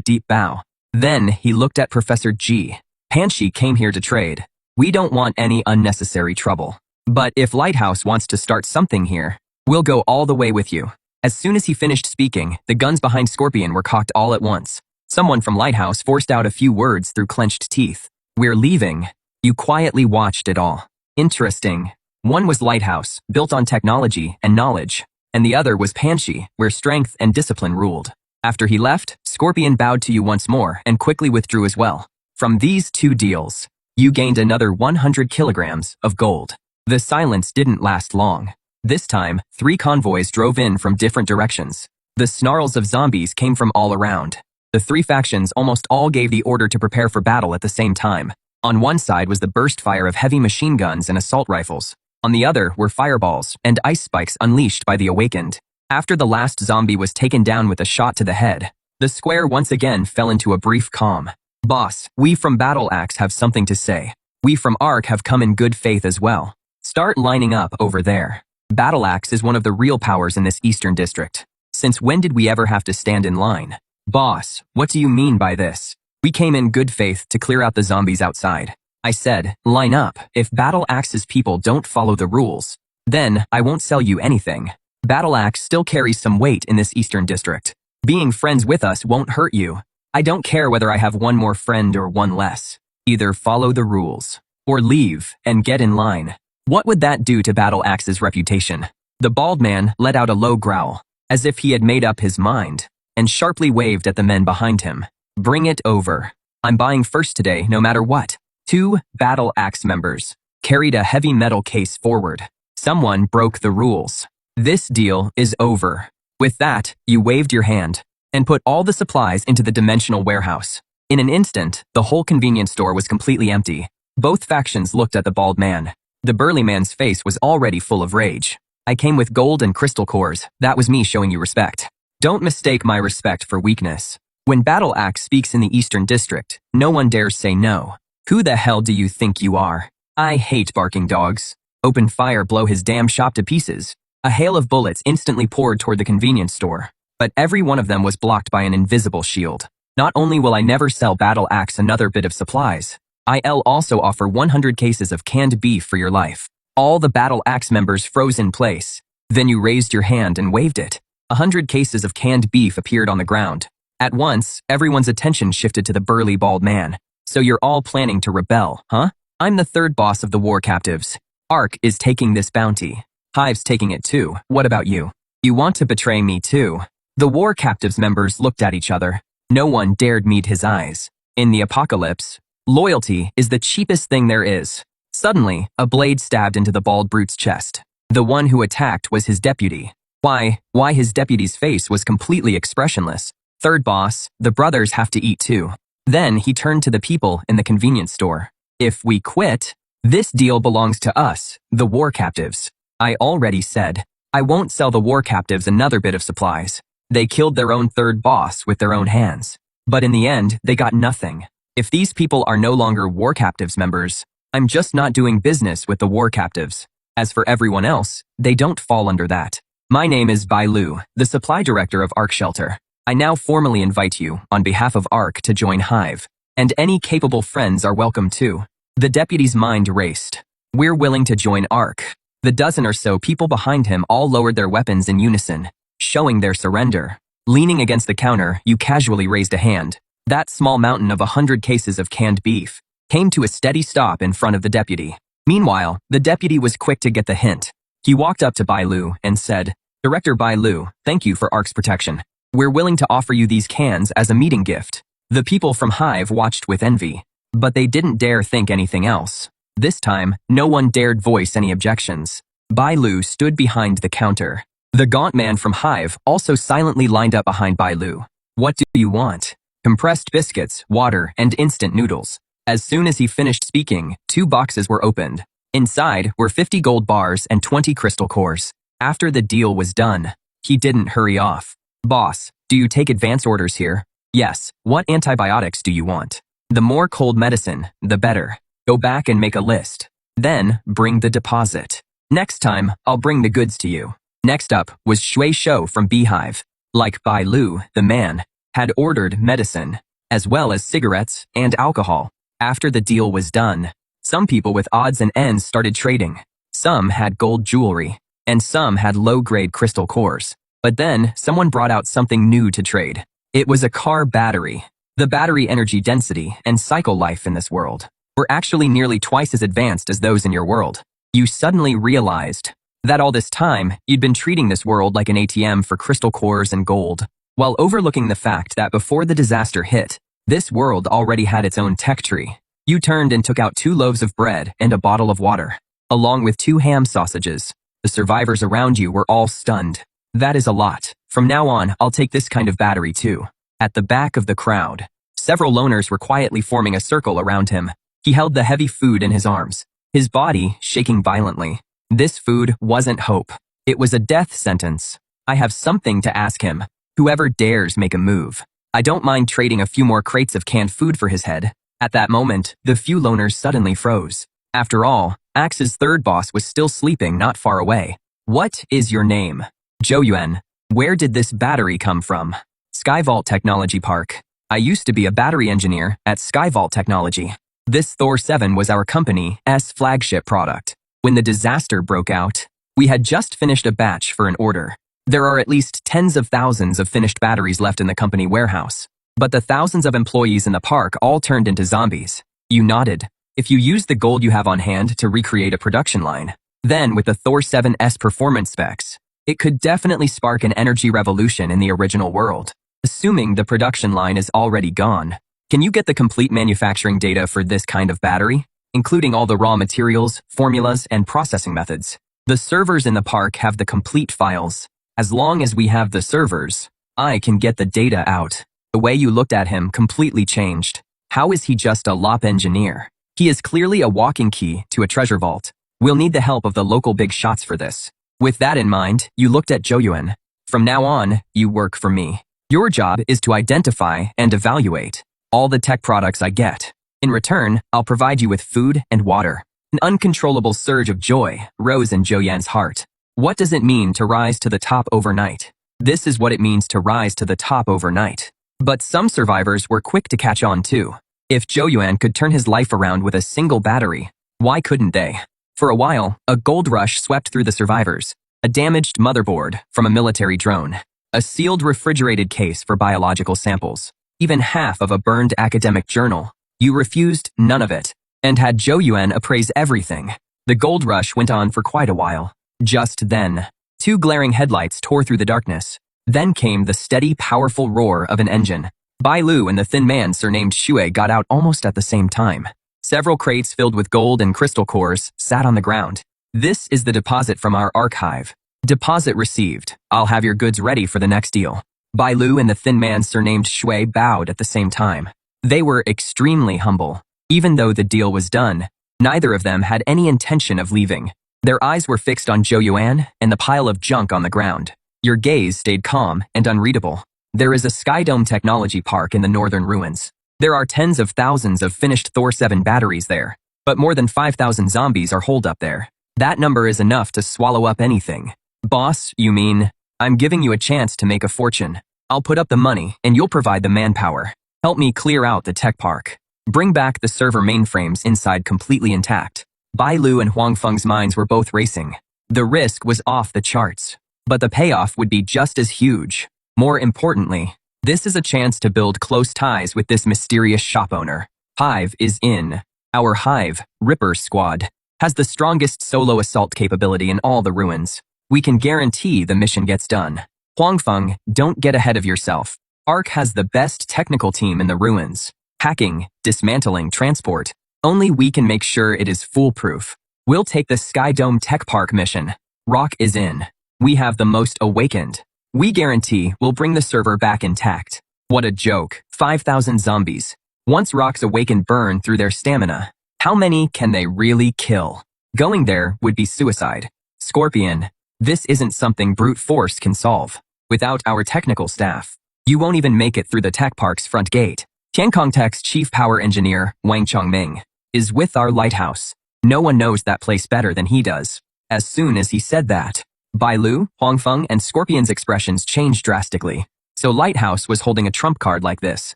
deep bow. Then he looked at Professor G. Panshi came here to trade. We don't want any unnecessary trouble. But if Lighthouse wants to start something here, we'll go all the way with you. As soon as he finished speaking, the guns behind Scorpion were cocked all at once. Someone from Lighthouse forced out a few words through clenched teeth. We're leaving. You quietly watched it all. Interesting. One was Lighthouse, built on technology and knowledge, and the other was Panshi, where strength and discipline ruled. After he left, Scorpion bowed to you once more and quickly withdrew as well. From these 2 deals, you gained another 100 kilograms of gold. The silence didn't last long. This time, 3 convoys drove in from different directions. The snarls of zombies came from all around. The 3 factions almost all gave the order to prepare for battle at the same time. On one side was the burst fire of heavy machine guns and assault rifles. On the other were fireballs and ice spikes unleashed by the awakened. After the last zombie was taken down with a shot to the head, the square once again fell into a brief calm. Boss, we from Battle Axe have something to say. We from Ark have come in good faith as well. Start lining up over there. Battle Axe is one of the real powers in this Eastern District. Since when did we ever have to stand in line? Boss, what do you mean by this? We came in good faith to clear out the zombies outside. I said, line up. If Battle Axe's people don't follow the rules, then I won't sell you anything. Battle Axe still carries some weight in this Eastern District. Being friends with us won't hurt you. I don't care whether I have one more friend or one less. Either follow the rules, or leave and get in line. What would that do to Battle Axe's reputation? The bald man let out a low growl, as if he had made up his mind, and sharply waved at the men behind him. Bring it over. I'm buying first today, no matter what. 2 Battle Axe members carried a heavy metal case forward. Someone broke the rules. This deal is over. With that, you waved your hand and put all the supplies into the dimensional warehouse. In an instant, the whole convenience store was completely empty. Both factions looked at the bald man. The burly man's face was already full of rage. I came with gold and crystal cores. That was me showing you respect. Don't mistake my respect for weakness. When Battle Axe speaks in the Eastern District, no one dares say no. Who the hell do you think you are? I hate barking dogs. Open fire, blow his damn shop to pieces. A hail of bullets instantly poured toward the convenience store, but every one of them was blocked by an invisible shield. Not only will I never sell Battle Axe another bit of supplies, I'll also offer 100 cases of canned beef for your life. All the Battle Axe members froze in place. Then you raised your hand and waved it. 100 cases of canned beef appeared on the ground. At once, everyone's attention shifted to the burly bald man. So you're all planning to rebel, huh? I'm the 3rd boss of the war captives. Ark is taking this bounty. Hive's taking it too. What about you? You want to betray me too? The war captives members looked at each other. No one dared meet his eyes. In the apocalypse, loyalty is the cheapest thing there is. Suddenly, a blade stabbed into the bald brute's chest. The one who attacked was his deputy. Why his deputy's face was completely expressionless. 3rd boss, the brothers have to eat too. Then he turned to the people in the convenience store. If we quit, this deal belongs to us, the war captives. I already said, I won't sell the war captives another bit of supplies. They killed their own 3rd boss with their own hands. But in the end, they got nothing. If these people are no longer war captives members, I'm just not doing business with the war captives. As for everyone else, they don't fall under that. My name is Bai Lu, the supply director of Ark Shelter. I now formally invite you, on behalf of Ark, to join Hive. And any capable friends are welcome too. The deputy's mind raced. We're willing to join Ark. The dozen or so people behind him all lowered their weapons in unison, showing their surrender. Leaning against the counter, you casually raised a hand. That small mountain of 100 cases of canned beef came to a steady stop in front of the deputy. Meanwhile, the deputy was quick to get the hint. He walked up to Bai Lu and said, "Director Bai Lu, thank you for ARC's protection. We're willing to offer you these cans as a meeting gift." The people from Hive watched with envy, but they didn't dare think anything else. This time, no one dared voice any objections. Bai Lu stood behind the counter. The gaunt man from Hive also silently lined up behind Bai Lu. "What do you want?" "Compressed biscuits, water, and instant noodles." As soon as he finished speaking, 2 boxes were opened. Inside were 50 gold bars and 20 crystal cores. After the deal was done, he didn't hurry off. "Boss, do you take advance orders here?" "Yes. What antibiotics do you want?" "The more cold medicine, the better. Go back and make a list. Then, bring the deposit. Next time, I'll bring the goods to you." Next up was Shui Shou from Beehive. Like Bai Lu, the man had ordered medicine, as well as cigarettes and alcohol. After the deal was done, some people with odds and ends started trading. Some had gold jewelry, and some had low-grade crystal cores. But then, someone brought out something new to trade. It was a car battery. The battery energy density and cycle life in this world were actually nearly twice as advanced as those in your world. You suddenly realized that all this time, you'd been treating this world like an ATM for crystal cores and gold, while overlooking the fact that before the disaster hit, this world already had its own tech tree. You turned and took out 2 loaves of bread and a bottle of water, along with 2 ham sausages. The survivors around you were all stunned. "That is a lot. From now on, I'll take this kind of battery too." At the back of the crowd, several loners were quietly forming a circle around him. He held the heavy food in his arms, his body shaking violently. This food wasn't hope. It was a death sentence. "I have something to ask him. Whoever dares make a move. I don't mind trading a few more crates of canned food for his head." At that moment, the few loners suddenly froze. After all, Axe's third boss was still sleeping not far away. "What is your name?" "Zhou Yuan." "Where did this battery come from?" "Skyvault Technology Park. I used to be a battery engineer at Skyvault Technology. This Thor 7 was our company's flagship product. When the disaster broke out, we had just finished a batch for an order. There are at least tens of thousands of finished batteries left in the company warehouse. But the thousands of employees in the park all turned into zombies." You nodded. "If you use the gold you have on hand to recreate a production line, then with the Thor 7's performance specs, it could definitely spark an energy revolution in the original world. Assuming the production line is already gone, can you get the complete manufacturing data for this kind of battery, including all the raw materials, formulas, and processing methods? The servers in the park have the complete files. As long as we have the servers, I can get the data out." The way you looked at him completely changed. How is he just a LOP engineer? He is clearly a walking key to a treasure vault. We'll need the help of the local big shots for this. With that in mind, you looked at Zhou Yuan. "From now on, you work for me. Your job is to identify and evaluate all the tech products I get. In return, I'll provide you with food and water." An uncontrollable surge of joy rose in Zhou Yuan's heart. What does it mean to rise to the top overnight? This is what it means to rise to the top overnight. But some survivors were quick to catch on too. If Zhou Yuan could turn his life around with a single battery, why couldn't they? For a while, a gold rush swept through the survivors. A damaged motherboard from a military drone. A sealed refrigerated case for biological samples. Even half of a burned academic journal. You refused none of it, and had Zhou Yuan appraise everything. The gold rush went on for quite a while. Just then, 2 glaring headlights tore through the darkness. Then came the steady, powerful roar of an engine. Bai Lu and the thin man surnamed Shui got out almost at the same time. Several crates filled with gold and crystal cores sat on the ground. "This is the deposit from our archive. Deposit received. I'll have your goods ready for the next deal." Bai Lu and the thin man surnamed Shui bowed at the same time. They were extremely humble. Even though the deal was done, neither of them had any intention of leaving. Their eyes were fixed on Zhou Yuan and the pile of junk on the ground. Your gaze stayed calm and unreadable. There is a Skydome Technology Park in the northern ruins. There are tens of thousands of finished Thor 7 batteries there, but more than 5,000 zombies are holed up there. That number is enough to swallow up anything. "Boss, you mean? I'm giving you a chance to make a fortune. I'll put up the money and you'll provide the manpower. Help me clear out the tech park. Bring back the server mainframes inside completely intact." Bai Lu and Huang Feng's minds were both racing. The risk was off the charts, but the payoff would be just as huge. More importantly, this is a chance to build close ties with this mysterious shop owner. Hive is in. Our Hive, Ripper Squad, has the strongest solo assault capability in all the ruins. We can guarantee the mission gets done. Huangfeng, don't get ahead of yourself. ARC has the best technical team in the ruins. Hacking, dismantling, transport. Only we can make sure it is foolproof. We'll take the Sky Dome Tech Park mission. Rock is in. We have the most awakened. We guarantee we'll bring the server back intact. What a joke. 5,000 zombies. Once Rock's awakened burn through their stamina, how many can they really kill? Going there would be suicide. Scorpion, this isn't something brute force can solve. Without our technical staff, you won't even make it through the tech park's front gate. Tiankong Tech's chief power engineer, Wang Chongming, is with our lighthouse. No one knows that place better than he does. As soon as he said that, Bai Lu, Huangfeng, and Scorpion's expressions changed drastically. So Lighthouse was holding a trump card like this.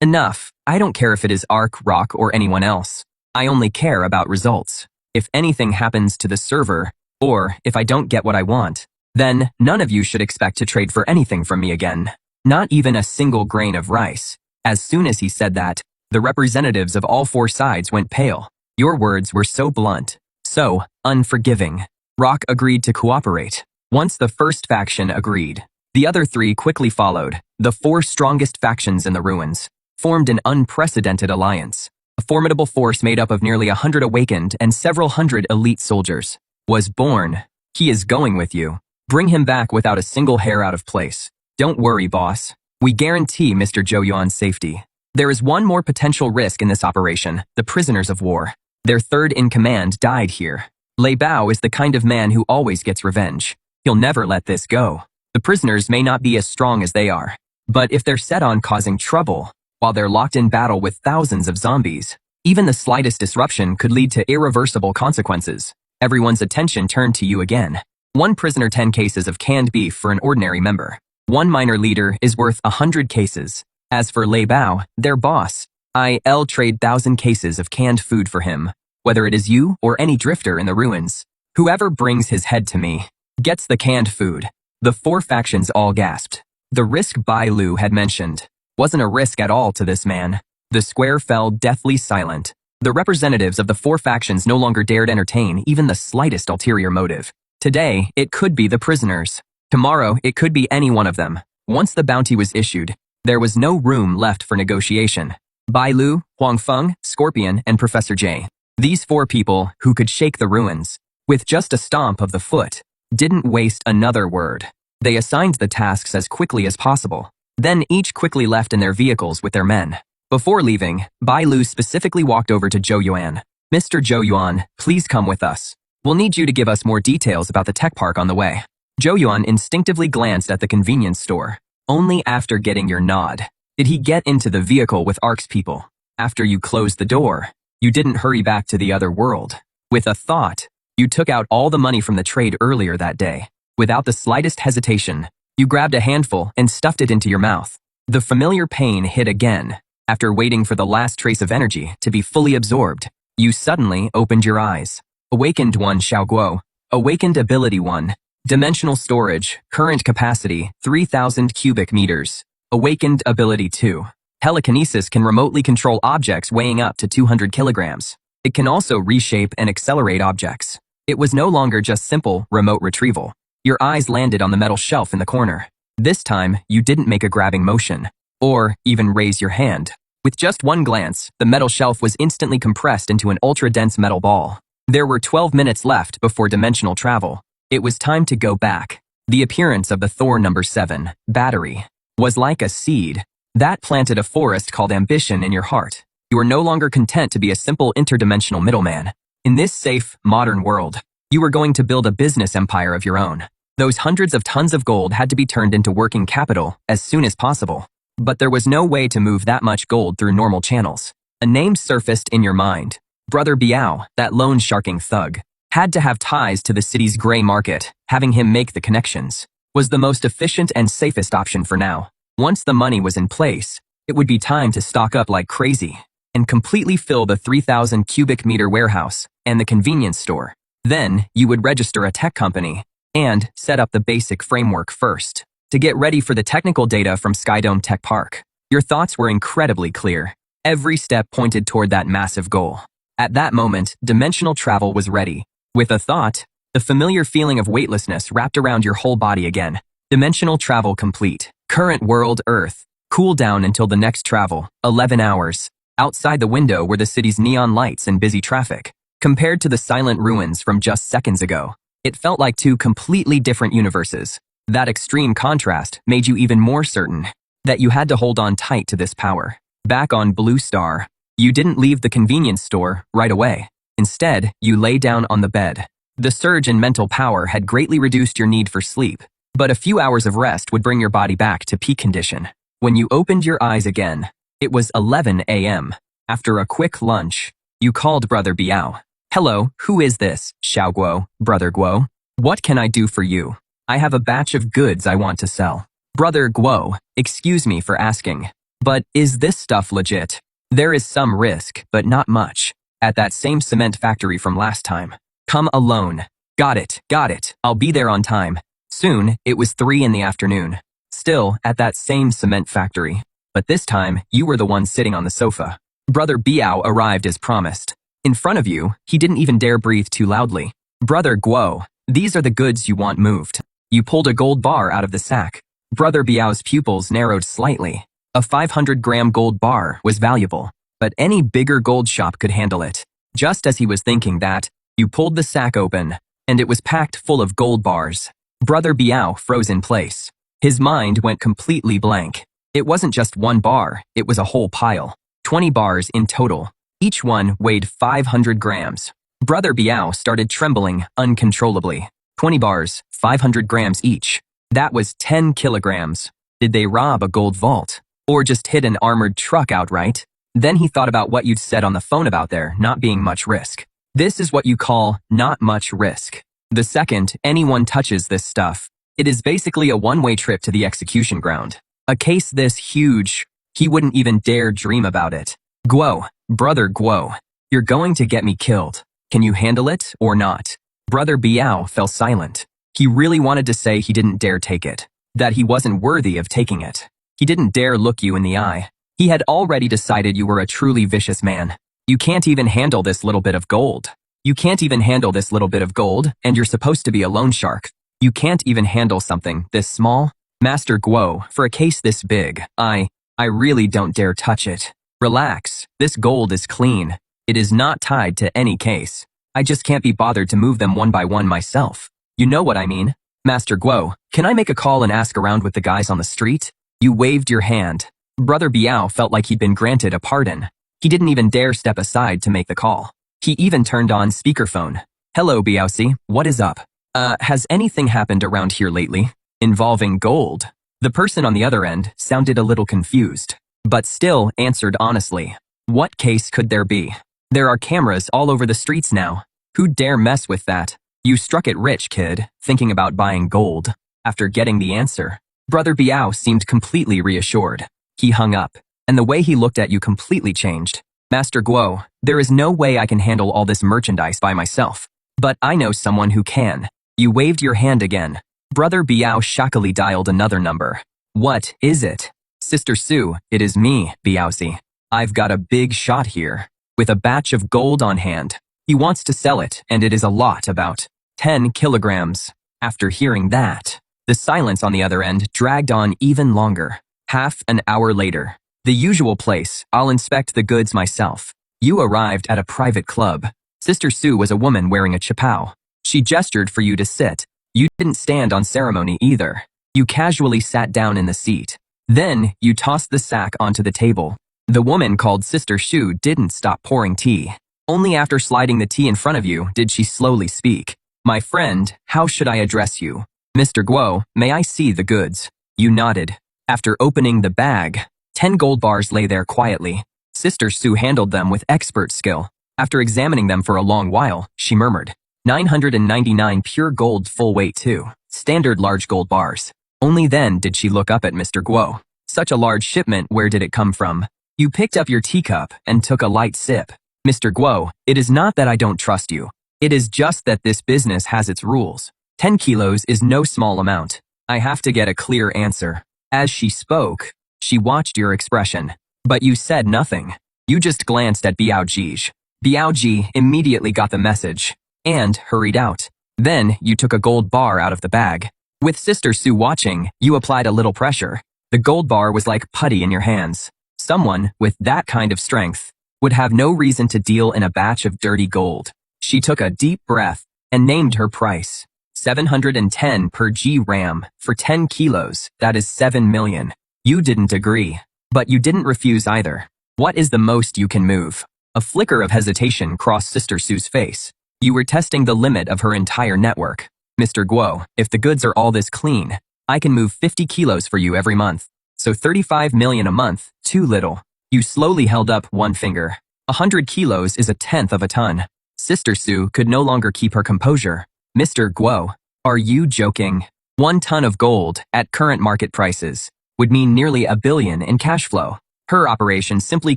Enough. I don't care if it is Ark, Rock, or anyone else. I only care about results. If anything happens to the server, or if I don't get what I want, then none of you should expect to trade for anything from me again. Not even a single grain of rice. As soon as he said that, the representatives of all four sides went pale. Your words were so blunt, so unforgiving. Rock agreed to cooperate. Once the first faction agreed, the other three quickly followed. The four strongest factions in the ruins formed an unprecedented alliance. A formidable force made up of nearly 100 awakened and several hundred elite soldiers was born. He is going with you. Bring him back without a single hair out of place. Don't worry, boss. We guarantee Mr. Zhou Yuan's safety. There is one more potential risk in this operation, the prisoners of war. Their third in command died here. Lei Bao is the kind of man who always gets revenge. He'll never let this go. The prisoners may not be as strong as they are, but if they're set on causing trouble, while they're locked in battle with thousands of zombies, even the slightest disruption could lead to irreversible consequences. Everyone's attention turned to you again. One prisoner, 10 cases of canned beef for an ordinary member. One minor leader is worth 100 cases. As for Lei Bao, their boss, I'll trade 1,000 cases of canned food for him. Whether it is you or any drifter in the ruins, whoever brings his head to me gets the canned food. The four factions all gasped. The risk Bai Lu had mentioned wasn't a risk at all to this man. The square fell deathly silent. The representatives of the four factions no longer dared entertain even the slightest ulterior motive. Today, it could be the prisoners. Tomorrow, it could be any one of them. Once the bounty was issued, there was no room left for negotiation. Bai Lu, Huangfeng, Scorpion, and Professor J. These four people, who could shake the ruins with just a stomp of the foot, didn't waste another word. They assigned the tasks as quickly as possible. Then each quickly left in their vehicles with their men. Before leaving, Bai Lu specifically walked over to Zhou Yuan. Mr. Zhou Yuan, please come with us. We'll need you to give us more details about the tech park on the way. Zhou Yuan instinctively glanced at the convenience store. Only after getting your nod did he get into the vehicle with ARC's people. After you closed the door, you didn't hurry back to the other world. With a thought, you took out all the money from the trade earlier that day. Without the slightest hesitation, you grabbed a handful and stuffed it into your mouth. The familiar pain hit again. After waiting for the last trace of energy to be fully absorbed, you suddenly opened your eyes. Awakened 1 Xiaoguo. Awakened Ability 1. Dimensional Storage. Current Capacity 3,000 cubic meters. Awakened Ability 2. Telekinesis can remotely control objects weighing up to 200 kilograms. It can also reshape and accelerate objects. It was no longer just simple, remote retrieval. Your eyes landed on the metal shelf in the corner. This time, you didn't make a grabbing motion, or even raise your hand. With just one glance, the metal shelf was instantly compressed into an ultra-dense metal ball. There were 12 minutes left before dimensional travel. It was time to go back. The appearance of the Thor No. 7 battery was like a seed that planted a forest called ambition in your heart. You are no longer content to be a simple interdimensional middleman. In this safe, modern world, you were going to build a business empire of your own. Those hundreds of tons of gold had to be turned into working capital as soon as possible. But there was no way to move that much gold through normal channels. A name surfaced in your mind. Brother Biao, that loan sharking thug, had to have ties to the city's gray market. Having him make the connections was the most efficient and safest option for now. Once the money was in place, it would be time to stock up like crazy and completely fill the 3,000 cubic meter warehouse and the convenience store. Then, you would register a tech company and set up the basic framework first. to get ready for the technical data from Skydome Tech Park. Your thoughts were incredibly clear. Every step pointed toward that massive goal. At that moment, dimensional travel was ready. With a thought, the familiar feeling of weightlessness wrapped around your whole body again. Dimensional travel complete. Current world Earth. Cool down until the next travel, 11 hours. Outside the window were the city's neon lights and busy traffic. Compared to the silent ruins from just seconds ago, it felt like two completely different universes. That extreme contrast made you even more certain that you had to hold on tight to this power. Back on Blue Star, you didn't leave the convenience store right away. Instead, you lay down on the bed. The surge in mental power had greatly reduced your need for sleep, but a few hours of rest would bring your body back to peak condition. When you opened your eyes again, it was 11 a.m. After a quick lunch, you called Brother Biao. Hello, who is this? Xiao Guo, Brother Guo. What can I do for you? I have a batch of goods I want to sell. Brother Guo, excuse me for asking, but is this stuff legit? There is some risk, but not much. At that same cement factory from last time. Come alone. Got it, I'll be there on time. Soon, it was 3 in the afternoon. Still, at that same cement factory. But this time, you were the one sitting on the sofa. Brother Biao arrived as promised. In front of you, he didn't even dare breathe too loudly. Brother Guo, these are the goods you want moved. You pulled a gold bar out of the sack. Brother Biao's pupils narrowed slightly. A 500-gram gold bar was valuable, but any bigger gold shop could handle it. Just as he was thinking that, you pulled the sack open, and it was packed full of gold bars. Brother Biao froze in place. His mind went completely blank. It wasn't just one bar, it was a whole pile. 20 bars in total. Each one weighed 500 grams. Brother Biao started trembling uncontrollably. 20 bars, 500 grams each. That was 10 kilograms. Did they rob a gold vault? Or just hit an armored truck outright? Then he thought about what you'd said on the phone about there not being much risk. This is what you call not much risk. The second anyone touches this stuff, it is basically a one-way trip to the execution ground. A case this huge, he wouldn't even dare dream about it. Guo, Brother Guo, you're going to get me killed. Can you handle it or not? Brother Biao fell silent. He really wanted to say he didn't dare take it, that he wasn't worthy of taking it. He didn't dare look you in the eye. He had already decided you were a truly vicious man. You can't even handle this little bit of gold. You can't even handle this little bit of gold, and you're supposed to be a loan shark. You can't even handle something this small? Master Guo, for a case this big, I really don't dare touch it. Relax, this gold is clean. It is not tied to any case. I just can't be bothered to move them one by one myself. You know what I mean? Master Guo, can I make a call and ask around with the guys on the street? You waved your hand. Brother Biao felt like he'd been granted a pardon. He didn't even dare step aside to make the call. He even turned on speakerphone. Hello, Biaosi, what is up? Has anything happened around here lately? Involving gold? The person on the other end sounded a little confused, but still answered honestly. What case could there be? There are cameras all over the streets now. Who dare mess with that? You struck it rich, kid, thinking about buying gold. After getting the answer, Brother Biao seemed completely reassured. He hung up, and the way he looked at you completely changed. Master Guo, there is no way I can handle all this merchandise by myself. But I know someone who can. You waved your hand again. Brother Biao shockily dialed another number. What is it? Sister Sue, it is me, Biaozi. I've got a big shot here, with a batch of gold on hand. He wants to sell it, and it is a lot, about 10 kilograms. After hearing that, the silence on the other end dragged on even longer. Half an hour later, the usual place, I'll inspect the goods myself. You arrived at a private club. Sister Sue was a woman wearing a chapao. She gestured for you to sit. You didn't stand on ceremony either. You casually sat down in the seat. Then, you tossed the sack onto the table. The woman called Sister Sue didn't stop pouring tea. Only after sliding the tea in front of you did she slowly speak. My friend, how should I address you? Mr. Guo, may I see the goods? You nodded. After opening the bag, 10 gold bars lay there quietly. Sister Sue handled them with expert skill. After examining them for a long while, she murmured, 999 pure gold full weight too. Standard large gold bars. Only then did she look up at Mr. Guo. Such a large shipment, where did it come from? You picked up your teacup and took a light sip. Mr. Guo, it is not that I don't trust you. It is just that this business has its rules. 10 kilos is no small amount. I have to get a clear answer. As she spoke, she watched your expression. But you said nothing. You just glanced at Biao-ji. Biao-ji immediately got the message and hurried out. Then you took a gold bar out of the bag. With Sister Sue watching, you applied a little pressure. The gold bar was like putty in your hands. Someone with that kind of strength would have no reason to deal in a batch of dirty gold. She took a deep breath and named her price. 710 per g-ram for 10 kilos, that is 7 million. You didn't agree, but you didn't refuse either. What is the most you can move? A flicker of hesitation crossed Sister Sue's face. You were testing the limit of her entire network. Mr. Guo, if the goods are all this clean, I can move 50 kilos for you every month. So 35 million a month, too little. You slowly held up one finger. 100 kilos is a tenth of a ton. Sister Sue could no longer keep her composure. Mr. Guo, are you joking? 1 ton of gold, at current market prices, would mean nearly $1 billion in cash flow. Her operation simply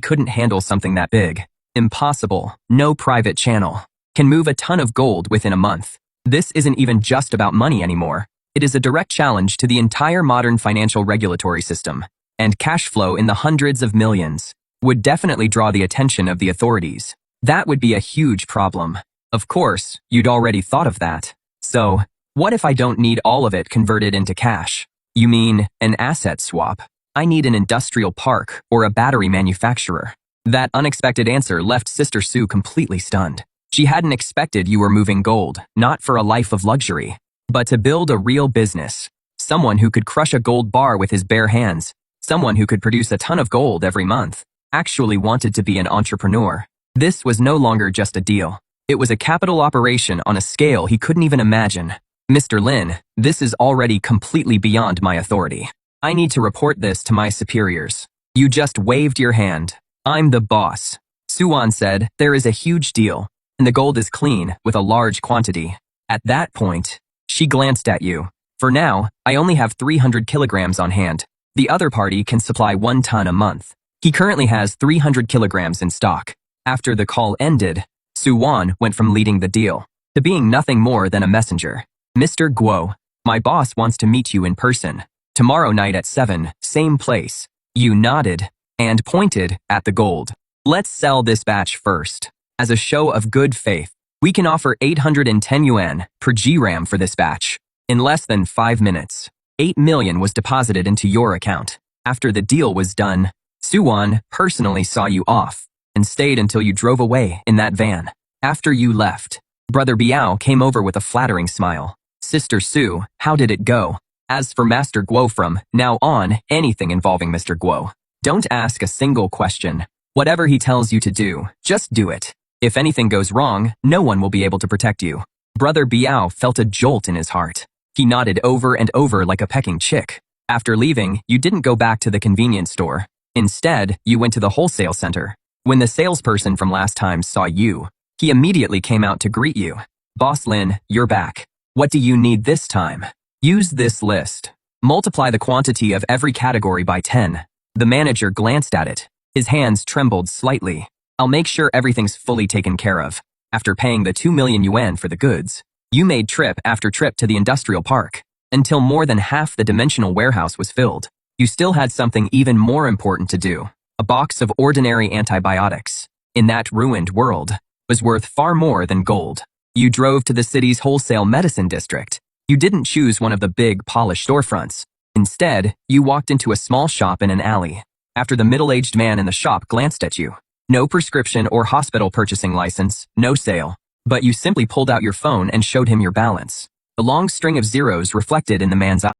couldn't handle something that big. Impossible. No private channel can move a ton of gold within a month. This isn't even just about money anymore. It is a direct challenge to the entire modern financial regulatory system, and cash flow in the hundreds of millions would definitely draw the attention of the authorities. That would be a huge problem. Of course, you'd already thought of that. So, what if I don't need all of it converted into cash? You mean an asset swap? I need an industrial park or a battery manufacturer. That unexpected answer left Sister Sue completely stunned. She hadn't expected you were moving gold, not for a life of luxury, but to build a real business. Someone who could crush a gold bar with his bare hands, someone who could produce a ton of gold every month, actually wanted to be an entrepreneur. This was no longer just a deal. It was a capital operation on a scale he couldn't even imagine. Mr. Lin, this is already completely beyond my authority. I need to report this to my superiors. You just waved your hand. I'm the boss. Suwan said, there is a huge deal, and the gold is clean with a large quantity. At that point, she glanced at you. For now, I only have 300 kilograms on hand. The other party can supply 1 ton a month. He currently has 300 kilograms in stock. After the call ended, Suwan went from leading the deal to being nothing more than a messenger. Mr. Guo, my boss wants to meet you in person. Tomorrow night at 7, same place. You nodded and pointed at the gold. Let's sell this batch first. As a show of good faith, we can offer 810 yuan per g-ram for this batch. In less than 5 minutes, 8 million was deposited into your account. After the deal was done, Suwan personally saw you off and stayed until you drove away in that van. After you left, Brother Biao came over with a flattering smile. Sister Sue, how did it go? As for Master Guo, from now on, anything involving Mr. Guo, don't ask a single question. Whatever he tells you to do, just do it. If anything goes wrong, no one will be able to protect you. Brother Biao felt a jolt in his heart. He nodded over and over like a pecking chick. After leaving, you didn't go back to the convenience store. Instead, you went to the wholesale center. When the salesperson from last time saw you, he immediately came out to greet you. Boss Lin, you're back. What do you need this time? Use this list. Multiply the quantity of every category by 10. The manager glanced at it. His hands trembled slightly. I'll make sure everything's fully taken care of. After paying the 2 million yuan for the goods, you made trip after trip to the industrial park, until more than half the dimensional warehouse was filled. You still had something even more important to do. A box of ordinary antibiotics, in that ruined world, was worth far more than gold. You drove to the city's wholesale medicine district. You didn't choose one of the big, polished storefronts. Instead, you walked into a small shop in an alley. After the middle-aged man in the shop glanced at you, no prescription or hospital purchasing license, no sale. But you simply pulled out your phone and showed him your balance. The long string of zeros reflected in the man's eyes.